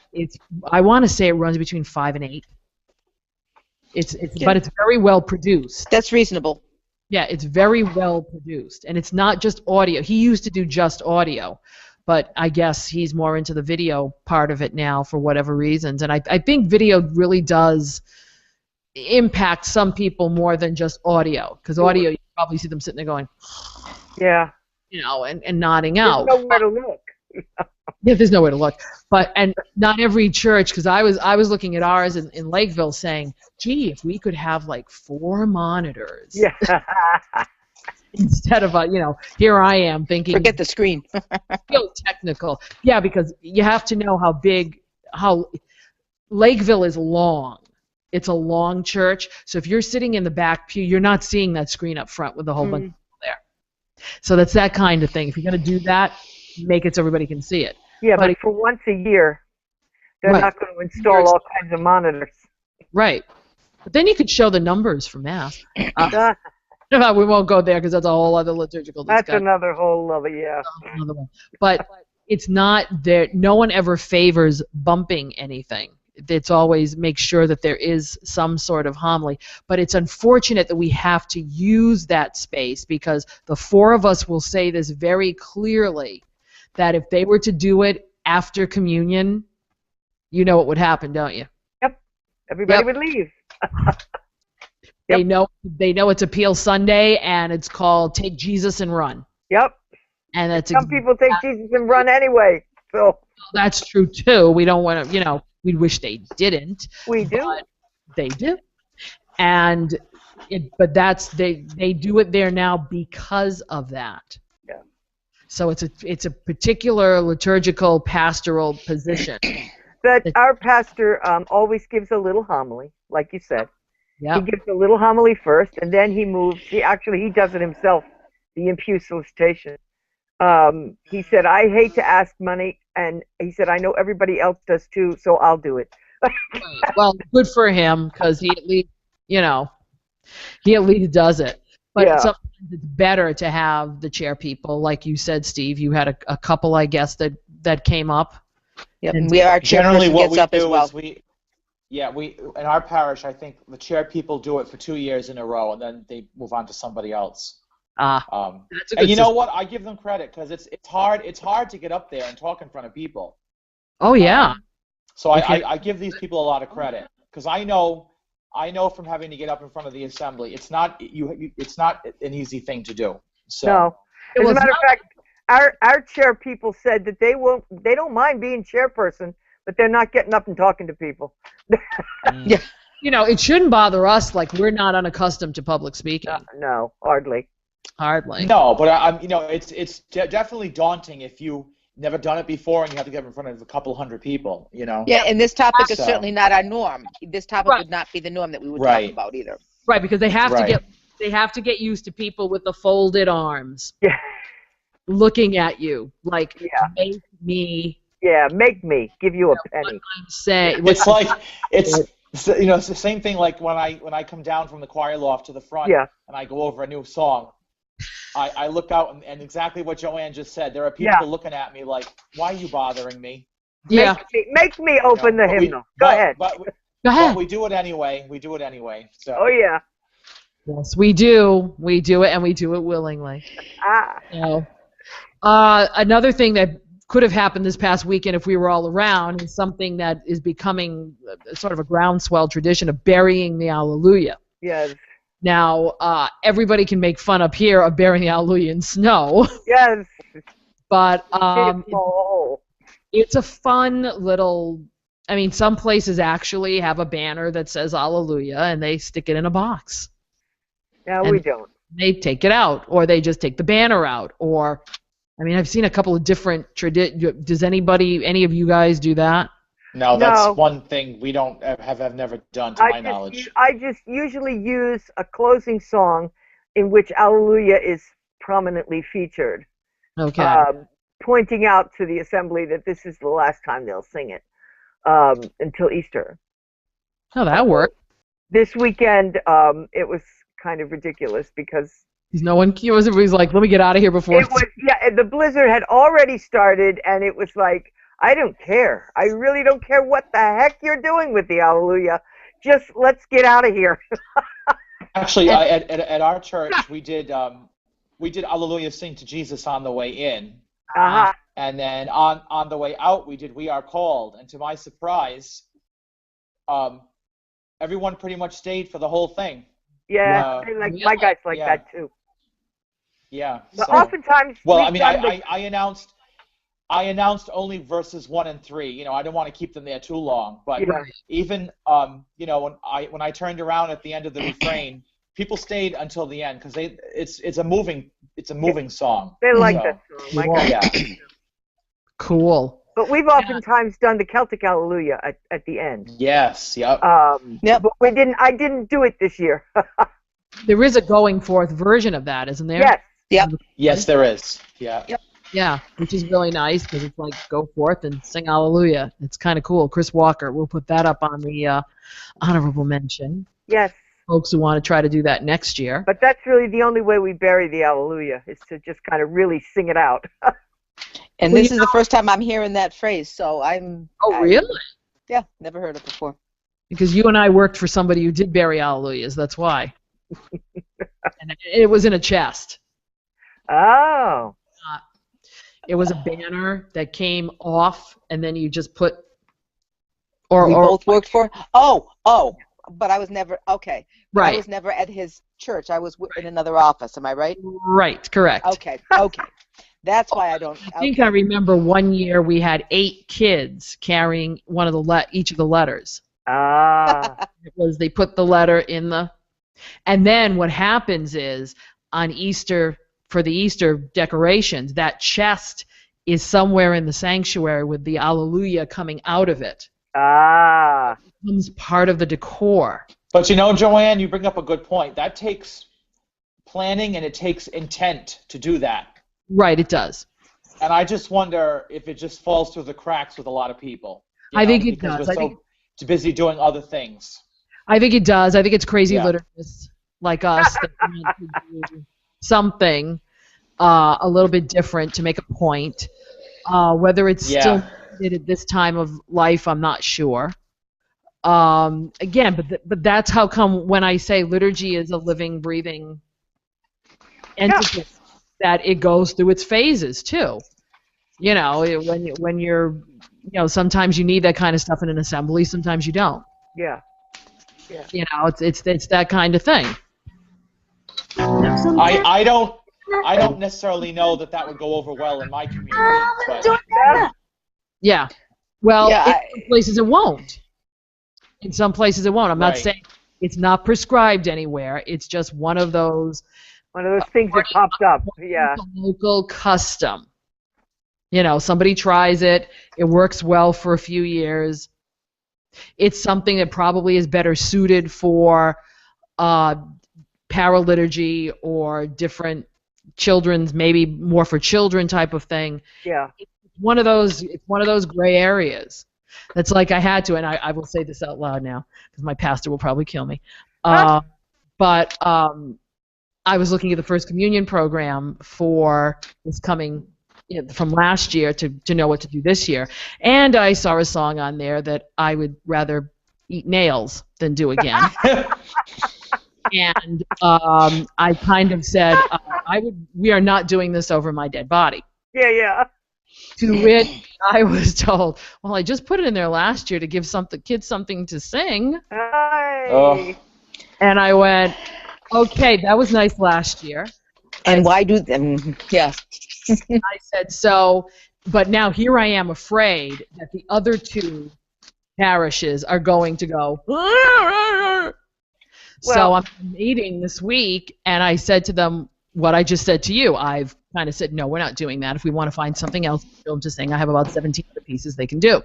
I want to say it runs between 5 and 8. But it's very well produced. That's reasonable. Yeah, it's very well produced, and it's not just audio. He used to do just audio, but I guess he's more into the video part of it now for whatever reasons. And I think video really does impact some people more than just audio, because audio you probably see them sitting there going, yeah, and nodding out. There's nowhere to look. Yeah, there's nowhere to look. And not every church, because I was looking at ours in Lakeville saying, gee, if we could have like 4 monitors. Yeah. Instead of, here I am thinking. Forget the screen. Real technical. Yeah, because you have to know how Lakeville is long. It's a long church, so if you're sitting in the back pew, you're not seeing that screen up front with a whole bunch of people there. So that's that kind of thing. If you're going to do that, make it so everybody can see it. Yeah, but for once a year, they're not going to install all kinds of monitors. Right. But then you could show the numbers for Mass. We won't go there because that's a whole other liturgical discussion. That's another whole other, Another one. But it's not there. No one ever favors bumping anything. It's always make sure that there is some sort of homily. But it's unfortunate that we have to use that space because the four of us will say this very clearly, that if they were to do it after communion, you know what would happen, don't you? Yep. Everybody would leave. They know it's Appeal Sunday and it's called Take Jesus and Run. Yep. And that's some people take Jesus and run anyway. So that's true too. We don't want to, we wish they didn't. We do. But they do. And but they do it there now because of that. Yeah. So it's a particular liturgical pastoral position. But our pastor always gives a little homily, like you said. Yeah. He gives a little homily first, and then he moves. He does it himself, the impew solicitation. He said, I hate to ask money, and he said, I know everybody else does too, so I'll do it. Well, good for him, because he at least, he at least does it. But sometimes it's better to have the chair people, like you said, Steve. You had a couple, I guess, that came up. Yep, and our generally what gets we up do as well. is we in our parish, I think the chair people do it for 2 years in a row, and then they move on to somebody else. That's a good and you know system. what? I give them credit because it's hard. It's hard to get up there and talk in front of people. Oh yeah. So I give these people a lot of credit because I know from having to get up in front of the assembly, it's not it's not an easy thing to do. So. No. As a matter of fact, our chair people said that they don't mind being chairperson, but they're not getting up and talking to people. Yeah. It shouldn't bother us, like we're not unaccustomed to public speaking. No, hardly. Hardly. No, but it's definitely daunting if you never done it before and you have to get in front of a couple hundred people. Yeah, and this topic is certainly not our norm. This topic would not be the norm that we would talk about either. Right, because they have to get used to people with the folded arms. Yeah. Looking at you like make me. Yeah, make me give you a penny. I'm saying it's like it's the same thing like when I come down from the choir loft to the front and I go over a new song. I look out and exactly what Joanne just said. There are people looking at me like, why are you bothering me? Yeah. Make me open the hymnal. Go ahead. Go ahead. But we do it anyway. So. Oh yeah. Yes, we do. We do it, and we do it willingly. Another thing that could have happened this past weekend if we were all around is something that is becoming sort of a groundswell tradition of burying the Alleluia. Yes. Now, everybody can make fun up here of burying the Alleluia in snow. Yes. But it's a fun little... I mean, some places actually have a banner that says Alleluia, and they stick it in a box. No, we don't. They take it out, or they just take the banner out, or... I mean, I've seen a couple of different traditions. Does any of you guys do that? No, that's one thing we don't have never done to my knowledge. I just usually use a closing song in which Alleluia is prominently featured. Okay. Pointing out to the assembly that this is the last time they'll sing it until Easter. Oh, that worked. This weekend, it was kind of ridiculous because everybody's like, let me get out of here before. The blizzard had already started, and it was like, I don't care. I really don't care what the heck you're doing with the Alleluia. Just let's get out of here. Actually, at our church, we did Alleluia Sing to Jesus on the way in. Uh-huh. And then on the way out, we did We Are Called. And to my surprise, everyone pretty much stayed for the whole thing. Yeah, my guys like that too. Yeah. But oftentimes, well, I mean, I announced only verses 1 and 3. I don't want to keep them there too long. But even when I turned around at the end of the refrain, people stayed until the end because it's a moving song. They like that song. My God. Cool. But we've oftentimes done the Celtic Hallelujah at the end. Yes. Yep. Yep. But I didn't do it this year. There is a going forth version of that, isn't there? Yes. Yep. Yes, there is. Yeah. Yep. Yeah, which is really nice because it's like go forth and sing Hallelujah. It's kind of cool. Chris Walker, we'll put that up on the honorable mention. Yes. Folks who want to try to do that next year. But that's really the only way we bury the Hallelujah, is to just kind of really sing it out. And this is the first time I'm hearing that phrase, so Oh, really? Yeah, never heard it before. Because you and I worked for somebody who did bury Hallelujahs, that's why. And it was in a chest. Oh. It was a banner that came off, and then you just put... We both worked for? Oh, but I was never, okay. Right. I was never at his church. I was in another office, am I right? Right, correct. Okay. That's why I don't... I think I remember one year we had 8 kids carrying one of each of the letters. It was they put the letter in the... And then what happens is, on Easter, for the Easter decorations, that chest is somewhere in the sanctuary with the Alleluia coming out of it. It becomes part of the decor. But you know, Joanne, you bring up a good point. That takes planning and it takes intent to do that. Right, it does. And I just wonder if it just falls through the cracks with a lot of people. I think it does. We're so busy doing other things. I think it does. I think it's crazy liturgists like us that want to do something a little bit different to make a point. Whether it's still needed at this time of life, I'm not sure. Again, but that's how come when I say liturgy is a living, breathing entity, that it goes through its phases too. You know, when you're, you know, sometimes you need that kind of stuff in an assembly, sometimes you don't. Yeah. You know, it's that kind of thing. I don't necessarily know that would go over well in my community. But... Yeah. Well, in some places it won't. In some places it won't. I'm not saying it's not prescribed anywhere. It's just one of those things that popped up. Yeah. Local custom. You know, somebody tries it. It works well for a few years. It's something that probably is better suited for paraliturgy or different children's, maybe more for children type of thing. Yeah. It's one of those gray areas. That's like I had to, and I will say this out loud now because my pastor will probably kill me. But I was looking at the First Communion program for this coming from last year to know what to do this year, and I saw a song on there that I would rather eat nails than do again. And I kind of said, we are not doing this over my dead body. Yeah. To which I was told, well, I just put it in there last year to give kids something to sing. Hi. And I went, okay, that was nice last year. And why do them? Yeah. I said, so, but now here I am afraid that the other 2 parishes are going to go, so I'm meeting this week, and I said to them what I just said to you. I've kind of said, no, we're not doing that. If we want to find something else to sing, I have about 17 other pieces they can do.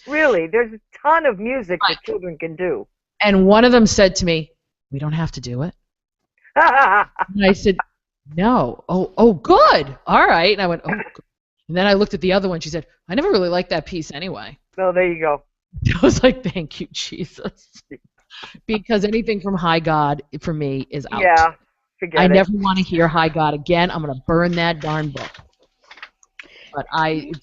Really? There's a ton of music that children can do. And one of them said to me, we don't have to do it. And I said, no. Oh, good. All right. And I went, oh, good. And then I looked at the other one. She said, I never really liked that piece anyway. So there you go. I was like, thank you, Jesus. Because anything from High God, for me, is out. Yeah, forget it. I never want to hear High God again. I'm going to burn that darn book. But I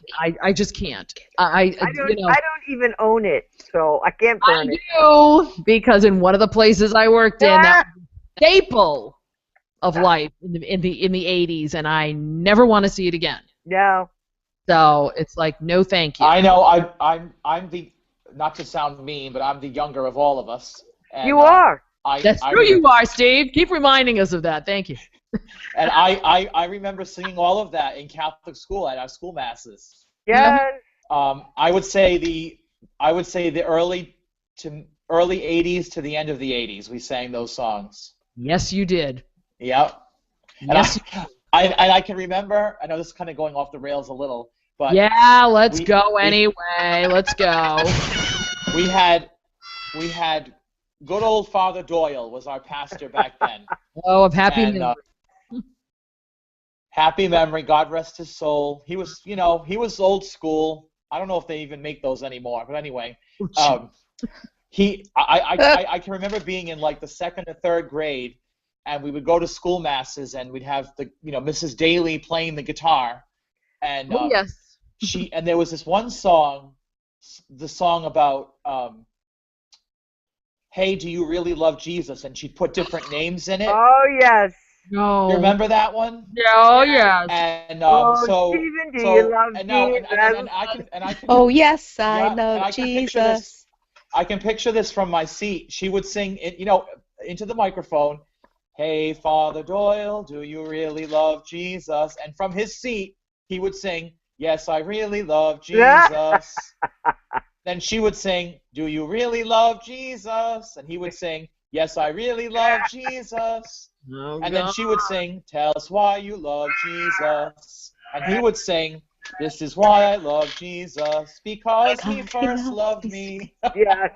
just can't. I don't even own it, so I can't burn it. I do, because in one of the places I worked in, that was a staple of life in the 80s, and I never want to see it again. No. So it's like, no, thank you. I know. I'm the, not to sound mean, but I'm the younger of all of us. And, you are. That's true. You are, Steve. Keep reminding us of that. Thank you. And I remember singing all of that in Catholic school at our school masses. Yes. I would say the early 80s to the end of the 80s. We sang those songs. Yes, you did. Yep. Yes. And I can remember. I know this is kind of going off the rails a little, But yeah, let's go anyway. Let's go. We had good old Father Doyle was our pastor back then. Oh, of happy And, memory. happy memory, God rest his soul. He was, he was old school. I don't know if they even make those anymore, but anyway, I can remember being in like the 2nd or 3rd grade, and we would go to school masses, and we'd have the, Mrs. Daly playing the guitar, and yes. and there was this one song, the song about, hey, do you really love Jesus? And she'd put different names in it. Oh yes. No. You remember that one? Yeah, oh yes. And Stephen, do you love Jesus? And I can. Oh yes, I Yeah, and love I can picture Jesus. this. I can picture this from my seat. She would sing, into the microphone, "Hey, Father Doyle, do you really love Jesus?" And from his seat, he would sing, "Yes, I really love Jesus." Then she would sing, "Do you really love Jesus?" And he would sing, "Yes, I really love Jesus." Oh, And then she would sing, "Tell us why you love Jesus." And he would sing, "This is why I love Jesus, because he first loved me." Yes.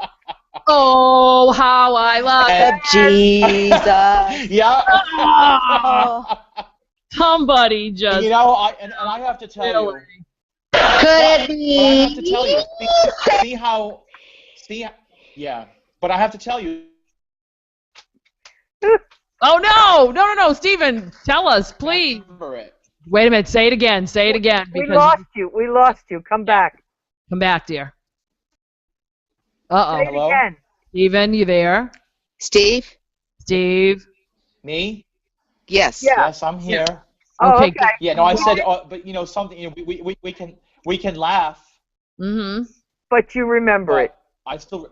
Oh, how I love Jesus. Yeah. Oh. somebody just. And I have to tell you. Could it But I be? have to tell you. Yeah. But I have to tell you. Oh no, Stephen, tell us, please. Remember it. Wait a minute, say it again. Say it again. We Because lost you. Come back. come back, dear. Say it Hello? again. Stephen, you there? Steve? Steve. Me? Yes. Yeah. Yes, I'm here. Oh, Okay, okay. Yeah, no, I said, but something. We can laugh. Mm-hmm. But you remember it. But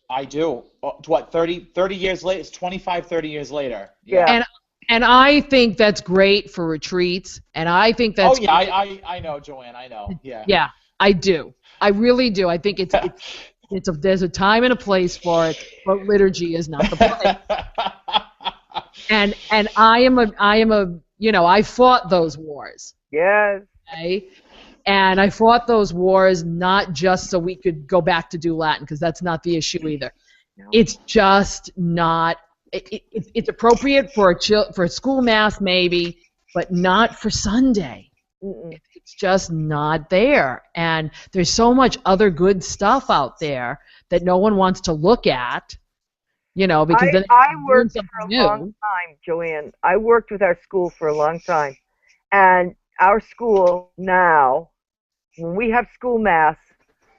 I do. What, 30 years later? It's 25, 30 years later. Yeah. And I think that's great for retreats, and I think that's. Oh yeah, I know, Joanne. I know. Yeah. Yeah, I do. I really do. I think there's a time and a place for it, but liturgy is not the place. And I am a I fought those wars. Yes. Okay? And I fought those wars not just so we could go back to do Latin, because that's not the issue either. No. It's just not. It's appropriate for a school mass maybe, but not for Sunday. Mm-mm. It's just not there. And there's so much other good stuff out there that no one wants to look at. Because then I worked for something a new. long time, Joanne. I worked with our school for a long time. And our school now, when we have school mass,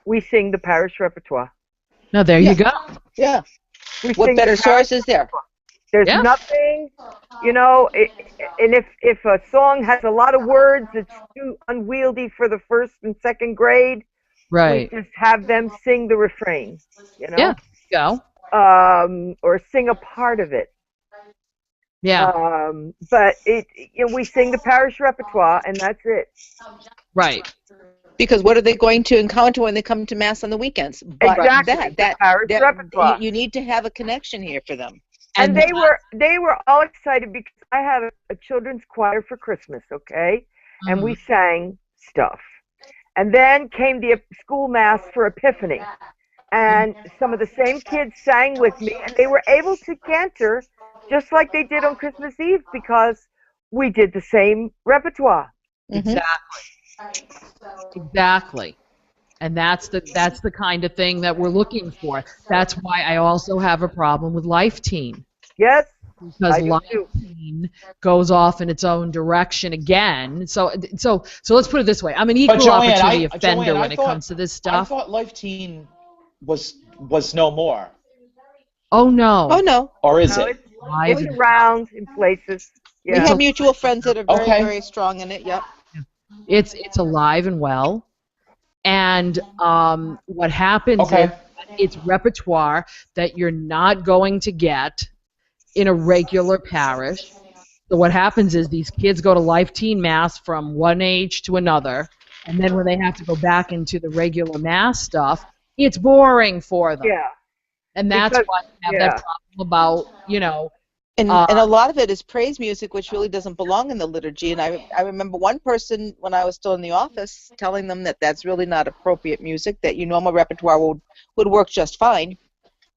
we sing the parish repertoire. No, there you go. Yeah. We What sing better the parish source is there? repertoire. There's Yeah. nothing, and if a song has a lot of words, it's too unwieldy for the 1st and 2nd grade. Right. We just have them sing the refrain, Yeah. Go. or sing a part of it. Yeah. But we sing the parish repertoire, and that's it. Right. Because what are they going to encounter when they come to Mass on the weekends? But Exactly. The parish repertoire. You need to have a connection here for them. And they were all excited because I had a children's choir for Christmas, okay? And we sang stuff. And then came the school mass for Epiphany. And some of the same kids sang with me, and they were able to cantor just like they did on Christmas Eve because we did the same repertoire. Exactly. And that's the kind of thing that we're looking for. That's why I also have a problem with Life Teen. Yes, Because I do Life too. Teen goes off in its own direction again. So let's put it this way. I'm an equal Joanne, opportunity offender Joanne, when it comes to this I stuff. thought Life Teen was no more. Oh no. Oh, no. Or is No, it? it's around in places. We Yeah. have mutual friends that are very, Okay. very strong in it. Yep. It's alive and well. And what happens Okay. is it's repertoire that you're not going to get in a regular parish. So what happens is these kids go to Life Teen Mass from one age to another, and then when they have to go back into the regular Mass stuff, it's boring for them. Yeah. And that's Because- why I have yeah. that problem about, And a lot of it is praise music, which really doesn't belong in the liturgy. And I remember one person, when I was still in the office, telling them that that's really not appropriate music, that your normal repertoire would work just fine.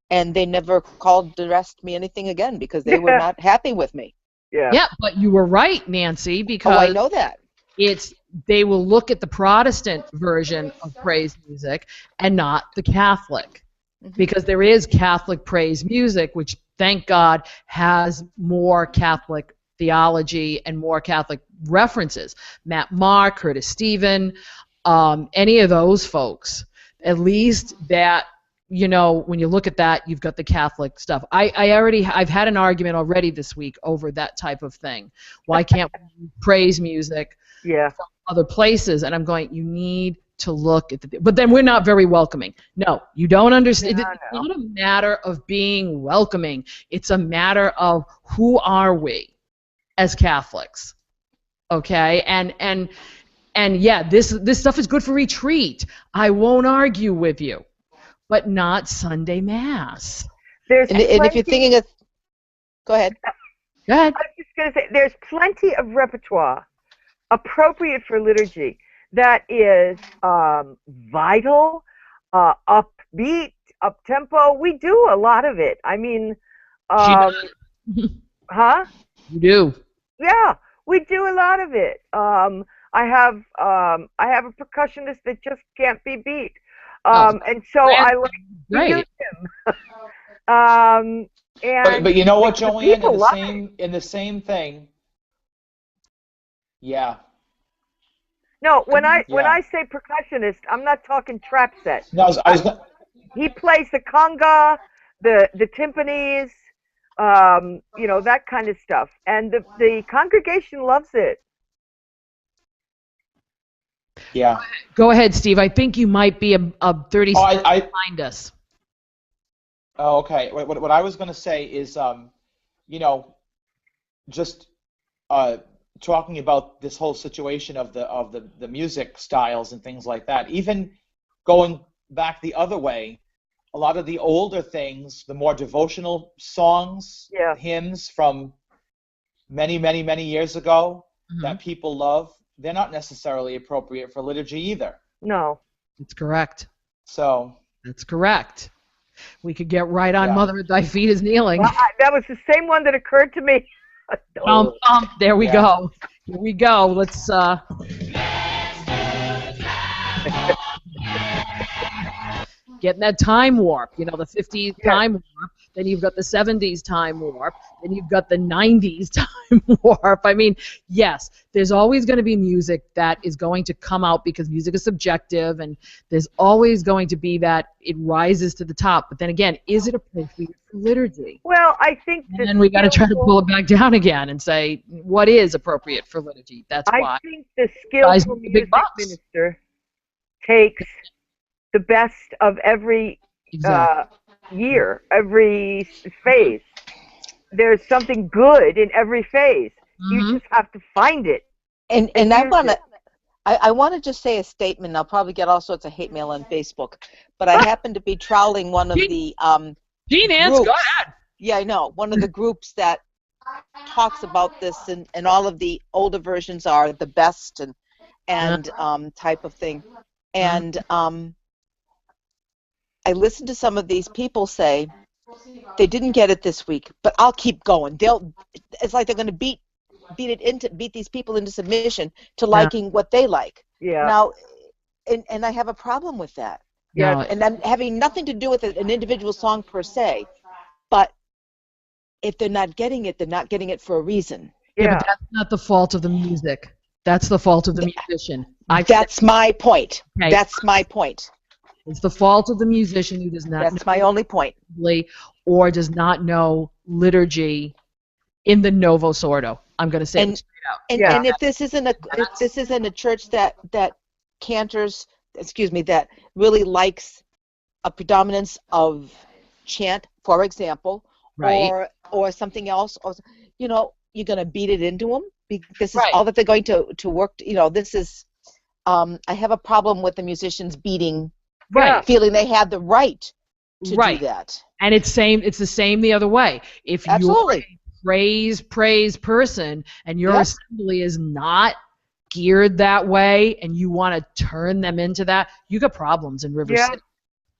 And they never called to ask me anything again because they were not happy with me. Yeah. Yeah, but you were right, Nancy, because I know that. They will look at the Protestant version of praise music and not the Catholic. Because there is Catholic praise music, which, thank God, has more Catholic theology and more Catholic references. Matt Maher, Curtis Stephen, any of those folks. At least that, when you look at that, you've got the Catholic stuff. I've had an argument already this week over that type of thing. Why can't we praise music from other places? And I'm going, you need to look at but then we're not very welcoming. No, you don't understand. It's not a matter of being welcoming. It's a matter of who are we as Catholics, okay? And yeah, this stuff is good for retreat. I won't argue with you, but not Sunday Mass. And if you're thinking of, go ahead. Go ahead. I was just going to say, there's plenty of repertoire appropriate for liturgy that is vital, upbeat, up-tempo. We do a lot of it. I mean, huh? You do. Yeah, we do a lot of it. I have a percussionist that just can't be beat, and so I like to use him. But you know what, Joanne? In the same thing. Yeah. No, when I say percussionist, I'm not talking trap set. No, he plays the conga, the timpanis, that kind of stuff, and the congregation loves it. Yeah. Go ahead, Steve. I think you might be a 30 seconds behind us. Oh, okay. What I was going to say is, just talking about this whole situation of the music styles and things like that. Even going back the other way, a lot of the older things, the more devotional songs, hymns from many, many, many years ago that people love, they're not necessarily appropriate for liturgy either. No. That's correct. So. That's correct. We could get right on Mother at Thy Feet is Kneeling. Well, that was the same one that occurred to me. There we go. Here we go. Let's getting that time warp. The 50s time warp. Then you've got the 70s time warp. Then you've got the 90s time warp. I mean, yes, there's always going to be music that is going to come out because music is subjective, and there's always going to be that it rises to the top. But then again, is it appropriate for liturgy? Well, I think. And then we got to try to pull it back down again and say what is appropriate for liturgy. That's why. I think the skillful music minister takes the best of every year, every phase. There's something good in every phase. You just have to find it. And I want to just say a statement. I'll probably get all sorts of hate mail on Facebook, but I happen to be trawling one of the Nance, go ahead. Yeah, I know. One of the groups that talks about this, and all of the older versions are the best and type of thing. And I listened to some of these people say they didn't get it this week, but I'll keep going. It's like they're going to beat these people into submission to liking what they like. Yeah. Now, and I have a problem with that. Yeah. And I'm having nothing to do with an individual song per se, but if they're not getting it, they're not getting it for a reason. Yeah, but that's not the fault of the music. That's the fault of the musician. That's my point. Okay. That's my point. It's the fault of the musician who does not. That's my only point. Or does not know liturgy in the Novus Ordo. I'm going to say it straight out. And if this isn't a church that cantors, that really likes a predominance of chant, for example, right, or something else, or you're going to beat it into them. This is all that they're going to work. This is. I have a problem with the musicians beating. Right. Feeling they had the right to do that. And it's the same the other way. If Absolutely. you're a praise person, and your Yep. assembly is not geared that way, and you want to turn them into that, you got problems in River Yeah. City.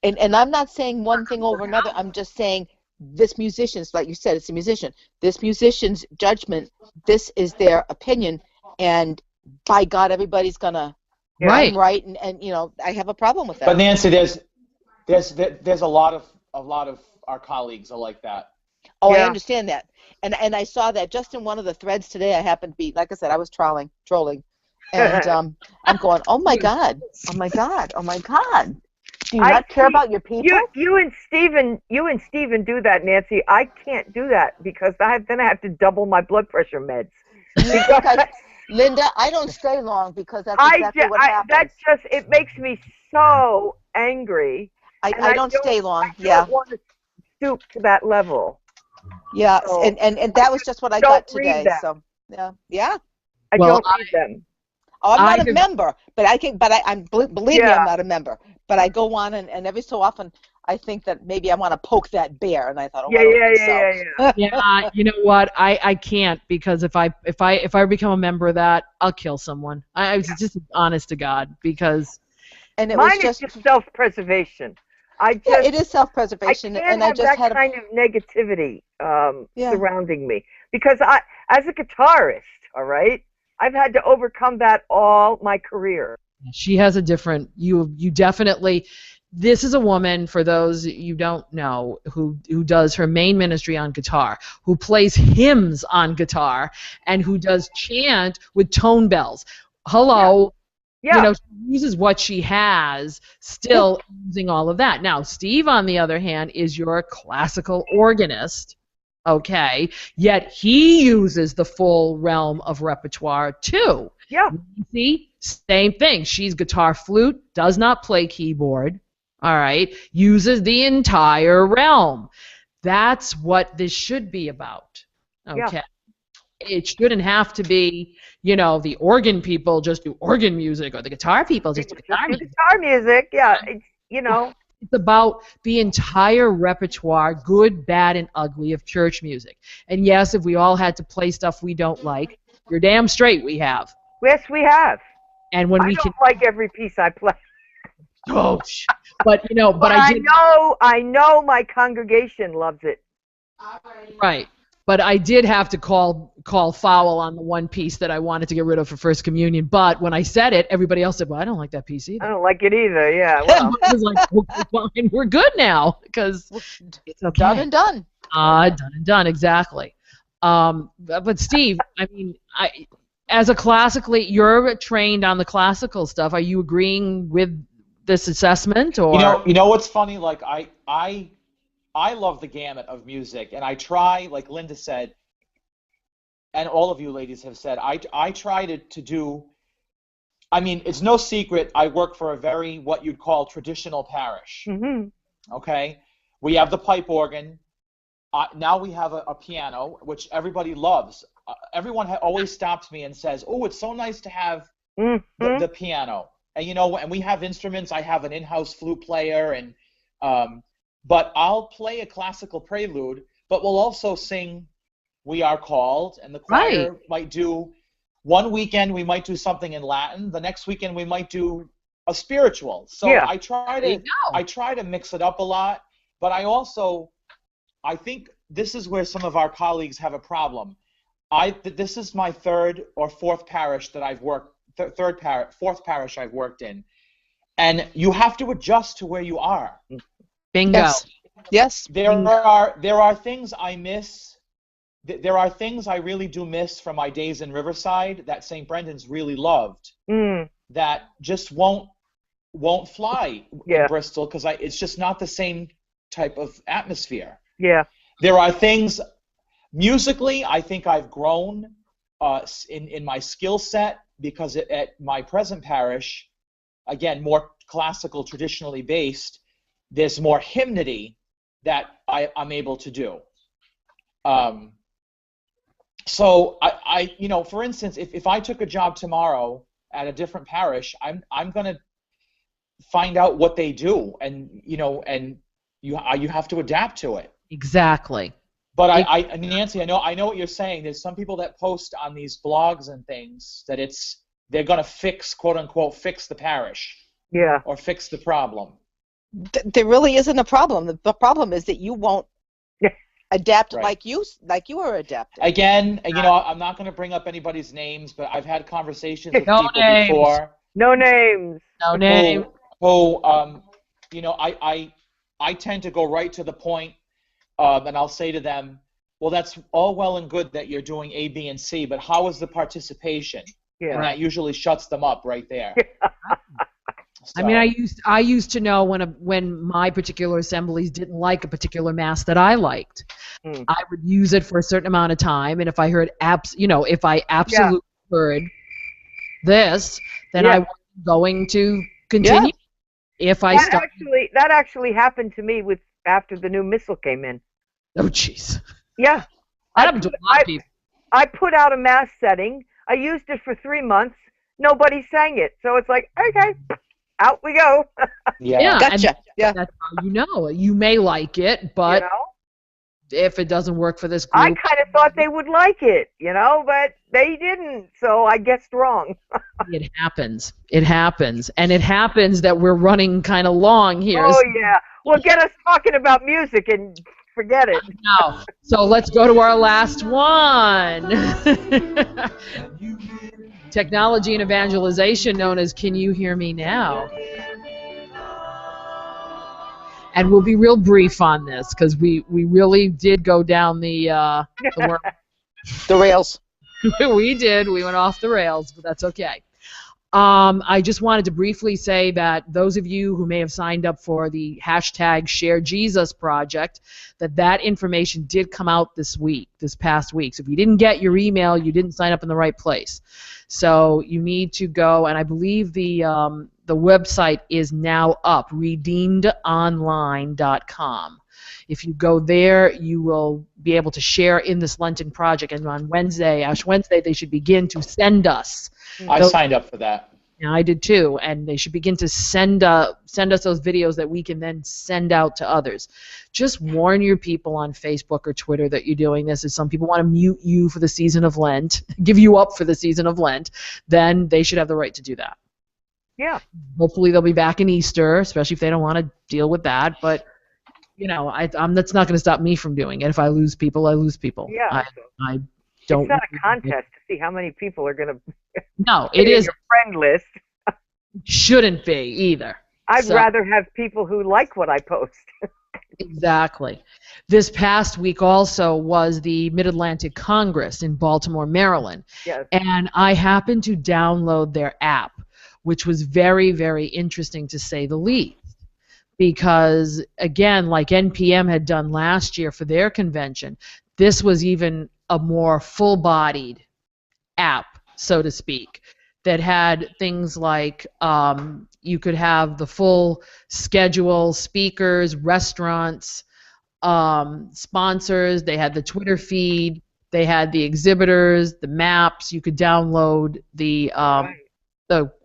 And I'm not saying one thing over another. I'm just saying this musician's, like you said, it's a musician. This musician's judgment, this is their opinion, and by God, everybody's gonna Right. I'm right, and you know, I have a problem with that. But Nancy, there's a lot of our colleagues are like that. Oh, I Yeah. understand that, and I saw that just in one of the threads today. I happened to be, like I said, I was trolling, and I'm going, oh my God, oh my God, oh my God. Do you not care about your people? You and Steven do that, Nancy. I can't do that because then I have to double my blood pressure meds. Linda, I don't stay long because that's exactly what happens. It makes me so angry. I don't stay long. Yeah. I don't want to stoop to that level. Yeah, So, and that was just what I got today. So yeah. I don't read them. Oh, I'm not a member, but believe me, I'm not a member. But I go on and every so often I think that maybe I want to poke that bear, and I thought, oh, yeah. Yeah, you know what? I can't, because if I become a member of that, I'll kill someone. I was just honest to God, because Mine is just self-preservation. It is self-preservation, and I just had that kind of negativity surrounding me, because as a guitarist, all right, I've had to overcome that all my career. she has a different. You definitely. This is a woman, for those you don't know, who does her main ministry on guitar, who plays hymns on guitar, and who does chant with tone bells. Hello. Yeah. You know, she uses what she has, still using all of that. Now, Steve, on the other hand, is your classical organist, okay? Yet he uses the full realm of repertoire, too. Yeah. See? Same thing. She's guitar flute, does not play keyboard, all right? Uses the entire realm. That's what this should be about, okay? Yeah. It shouldn't have to be, you know, the organ people just do organ music, or the guitar people just do guitar music. Guitar music, yeah. It's, you know. It's about the entire repertoire, good, bad, and ugly, of church music. And yes, if we all had to play stuff we don't like, you're damn straight we have. Yes, we have. And when I don't like every piece I play. Oh, but you know, but I know my congregation loves it. Right. But I did have to call foul on the one piece that I wanted to get rid of for First Communion. But when I said it, everybody else said, well, I don't like that piece either. I don't like it either, yeah. Well. I was like, well, fine, we're good now, because it's okay. Done and done. Done and done, exactly. But Steve, I mean, as a classically, you're trained on the classical stuff. Are you agreeing with this assessment, or? You know what's funny? Like I love the gamut of music, and I try, like Linda said, and all of you ladies have said, I try to do, I mean, it's no secret, I work for a very, what you'd call, traditional parish. Mm-hmm. Okay? We have the pipe organ. Now we have a piano, which everybody loves. Everyone always stops me and says, oh, it's so nice to have the piano. And, you know, and we have instruments. I have an in-house flute player, and but I'll play a classical prelude, but we'll also sing We Are Called, and the choir might do, one weekend we might do something in Latin, the next weekend we might do a spiritual. So I try to mix it up a lot, but I think this is where some of our colleagues have a problem. This is my third or fourth parish that I've worked, fourth parish I've worked in, and you have to adjust to where you are. Bingo. Yes. There are things I miss. There are things I really do miss from my days in Riverside that St. Brendan's really loved. That just won't fly in Bristol, because it's just not the same type of atmosphere. Yeah. There are things musically. I think I've grown in my skill set, because at my present parish, again, more classical, traditionally based, there's more hymnody that I'm able to do. So I you know, for instance, if I took a job tomorrow at a different parish, I'm going to find out what they do, and you know, and you have to adapt to it. Exactly. But I Nancy, I know what you're saying. There's some people that post on these blogs and things that they're going to fix, quote unquote, fix the parish. Yeah. Or fix the problem. There really isn't a problem. The problem is that you won't adapt Right. like you were adapting. Again, I'm not going to bring up anybody's names, but I've had conversations with No people names. before. No names. No name. Who I tend to go right to the point, and I'll say to them, well, that's all well and good that you're doing A, B, and C, but how is the participation? Yeah. And that usually shuts them up right there. I mean, I used to know when my particular assemblies didn't like a particular mass that I liked, I would use it for a certain amount of time, and if I heard if I absolutely heard this, then I wasn't going to continue. Yeah. If I that actually happened to me after the new missile came in. Oh, jeez. Yeah. That happened to a lot of people. I put out a mass setting. I used it for 3 months. Nobody sang it, so it's like, okay. Out we go. Yeah, gotcha. Yeah, that's how you know. You may like it, but if it doesn't work for this group, I kind of thought they would like it, but they didn't. So I guessed wrong. It happens. It happens, and it happens that we're running kind of long here. Oh yeah. Well, get us talking about music and forget it. No. So let's go to our last one. Technology and evangelization, known as Can You Hear Me Now? And we'll be real brief on this because we really did go down the rails. We did. We went off the rails, but that's okay. I just wanted to briefly say that those of you who may have signed up for the hashtag Share Jesus project, that information did come out this past week. So if you didn't get your email, you didn't sign up in the right place. So you need to go, and I believe the website is now up, redeemedonline.com. If you go there, you will be able to share in this Lenten project, and on Wednesday, Ash Wednesday, they should begin to send us. I signed up for that. Yeah, I did too, and they should begin to send us those videos that we can then send out to others. Just warn your people on Facebook or Twitter that you're doing this. If some people want to mute you for the season of Lent, give you up for the season of Lent, then they should have the right to do that. Yeah. Hopefully they'll be back in Easter, especially if they don't want to deal with that. But that's not going to stop me from doing it. If I lose people, I lose people. Yeah. I don't. It's not a contest to see how many people are going to. No, it is your friend list. Shouldn't be either. I'd rather have people who like what I post. Exactly. This past week also was the Mid-Atlantic Congress in Baltimore, Maryland. Yes. And I happened to download their app, which was very, very interesting to say the least. Because, again, like NPM had done last year for their convention, this was even a more full-bodied app, so to speak, that had things like you could have the full schedule, speakers, restaurants, sponsors. They had the Twitter feed. They had the exhibitors, the maps. You could download the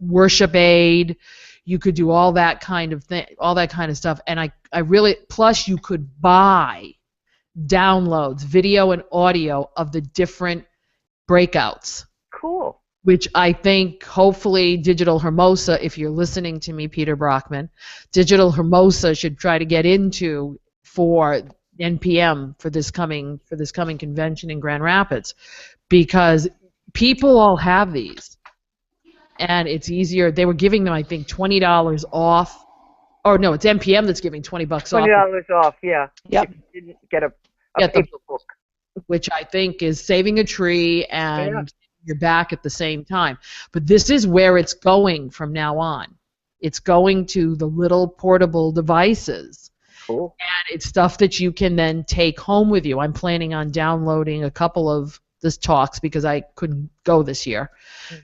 worship aid. You could do all that kind of thing, all that kind of stuff. And I really, plus you could buy downloads, video and audio of the different breakouts. Cool. Which I think hopefully Digital Hermosa, if you're listening to me, Peter Brockman, Digital Hermosa should try to get into for NPM for this coming convention in Grand Rapids, because people all have these, and it's easier. They were giving them, I think, $20 off, or no, it's NPM that's giving $20 off. $20 off, yeah. Yep. If you didn't get a Get paper book. Which I think is saving a tree and you're back at the same time. But this is where it's going from now on. It's going to the little portable devices. Cool. And it's stuff that you can then take home with you. I'm planning on downloading a couple of these talks because I couldn't go this year.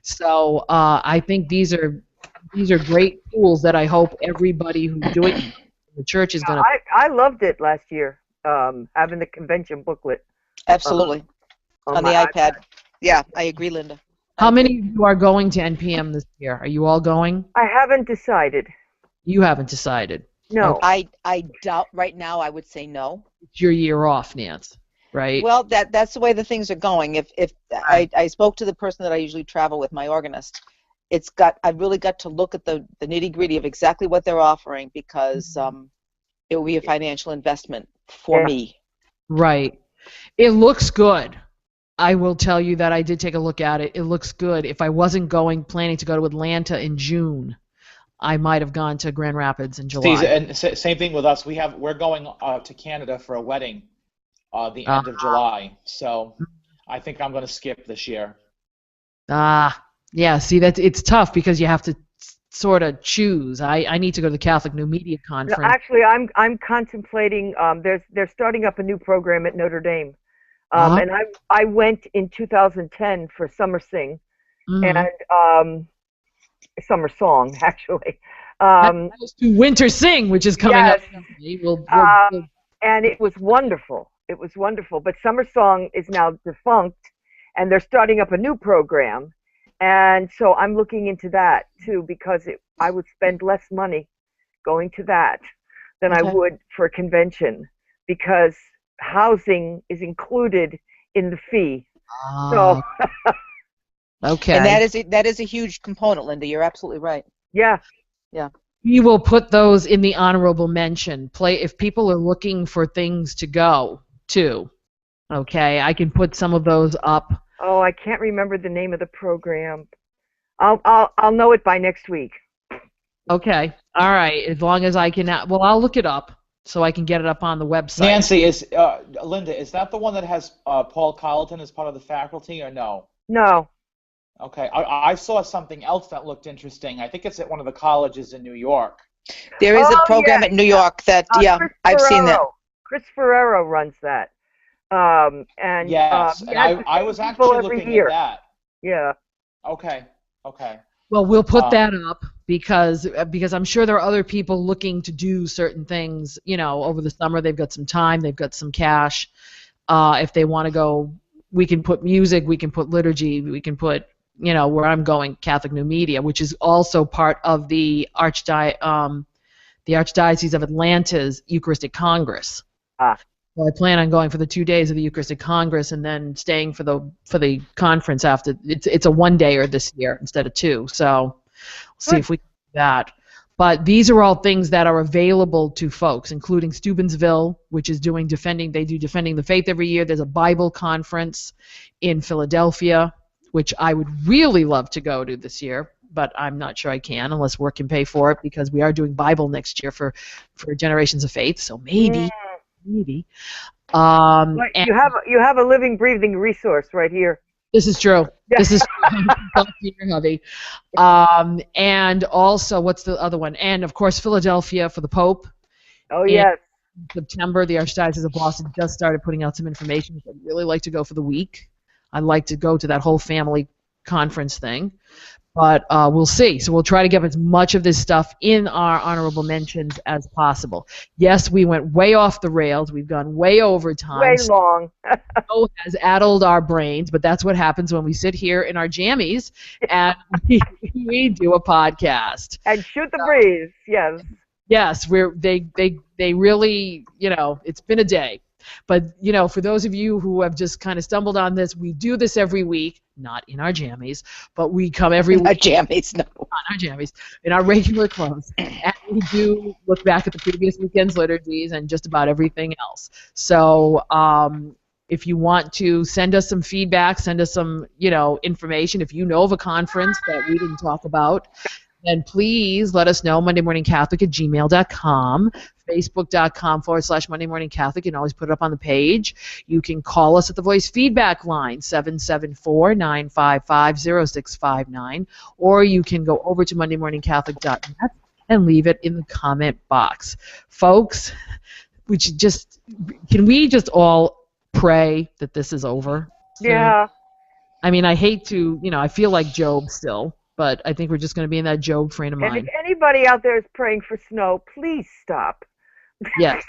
So I think these are great tools that I hope everybody who's doing it in the church is going to. I loved it last year, having the convention booklet. Absolutely. On the iPad. Yeah, I agree, Linda. How many of you are going to NPM this year? Are you all going? I haven't decided. You haven't decided. No. I doubt right now. I would say no. It's your year off, Nance. right? Well, that's the way the things are going. If I spoke to the person that I usually travel with, my organist, I've really got to look at the nitty-gritty of exactly what they're offering, because it will be a financial investment for me. Right. It looks good. I will tell you that I did take a look at it. It looks good. If I wasn't planning to go to Atlanta in June, I might have gone to Grand Rapids in July. And same thing with us. We're going to Canada for a wedding the end of July. So I think I'm going to skip this year. Yeah. See, it's tough because you have to sort of choose. I need to go to the Catholic New Media Conference. No, actually, I'm contemplating. They're starting up a new program at Notre Dame, and I went in 2010 for Summer Sing, and Summer Song actually. Winter Sing, which is coming up. And it was wonderful. It was wonderful. But Summer Song is now defunct, and they're starting up a new program. And so I'm looking into that too, because I would spend less money going to that than I would for a convention, because housing is included in the fee. So okay. And that is a huge component, Linda. You're absolutely right. Yeah. Yeah. We will put those in the honorable mention. If people are looking for things to go to, okay, I can put some of those up. Oh, I can't remember the name of the program. I'll know it by next week. Okay. All right. As long as I can. Well, I'll look it up so I can get it up on the website. Nancy, Linda, is that the one that has Paul Colleton as part of the faculty, or no? No. Okay. I saw something else that looked interesting. I think it's at one of the colleges in New York. There is a program at New York that I've seen that. Chris Ferrero runs that. And yes, and I was actually looking at that. Yeah. Okay. Well, we'll put that up because I'm sure there are other people looking to do certain things. Over the summer they've got some time, they've got some cash. If they want to go, we can put music, we can put liturgy, we can put where I'm going, Catholic New Media, which is also part of the Archdiocese of Atlanta's Eucharistic Congress. So I plan on going for the 2 days of the Eucharistic Congress and then staying for the conference after. It's a one-dayer this year instead of two, so we'll see if we can do that. But these are all things that are available to folks, including Steubenville, which is Defending the Faith every year. There's a Bible conference in Philadelphia, which I would really love to go to this year, but I'm not sure I can unless work can pay for it, because we are doing Bible next year for Generations of Faith, so maybe. Maybe. Right. You have a living, breathing resource right here. This is true. Yeah. This is your hubby. And also, what's the other one? And of course, Philadelphia for the Pope. Oh yes. In September, the Archdiocese of Boston just started putting out some information. I'd really like to go for the week. I'd like to go to that whole family conference thing. But we'll see. So we'll try to get as much of this stuff in our honorable mentions as possible. Yes, we went way off the rails. We've gone way over time. Way long. So has addled our brains, but that's what happens when we sit here in our jammies and we do a podcast. And shoot the breeze, yes. Yes, they really, it's been a day. But, for those of you who have just kind of stumbled on this, we do this every week, not in our jammies, but we come every week. Our jammies, no. Not our jammies, in our regular clothes. And we do look back at the previous weekend's liturgies and just about everything else. So if you want to send us some feedback, send us some, information. If you know of a conference that we didn't talk about, then please let us know, MondayMorningCatholic@gmail.com, Facebook.com/MondayMorningCatholic. You can always put it up on the page. You can call us at the voice feedback line, 774-955-0659, or you can go over to MondayMorningCatholic.net and leave it in the comment box. Folks, can we just all pray that this is over soon? Yeah. I mean, I hate to, I feel like Job still. But I think we're just going to be in that Job frame of mind. And if anybody out there is praying for snow, please stop. Yes.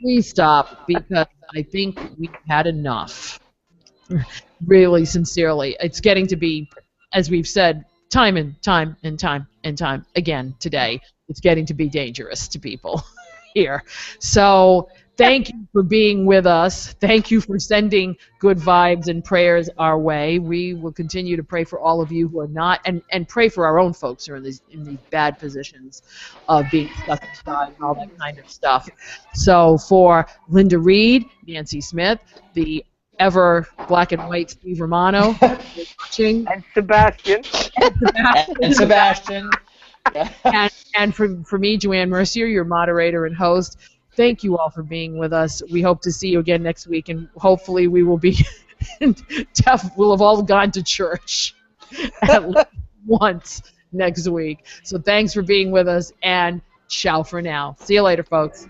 Please stop, because I think we've had enough. Really, sincerely. It's getting to be, as we've said, time and time again today, it's getting to be dangerous to people here. So thank you for being with us. Thank you for sending good vibes and prayers our way. We will continue to pray for all of you who are not, and pray for our own folks who are in these bad positions of being stuck inside and all that kind of stuff. So for Linda Reed, Nancy Smith, the ever black and white Steve Romano, watching, and Sebastian. And Sebastian. and for me, Joanne Mercier, your moderator and host. Thank you all for being with us. We hope to see you again next week, and hopefully we will be we'll have all gone to church at least once next week. So thanks for being with us, and ciao for now. See you later, folks.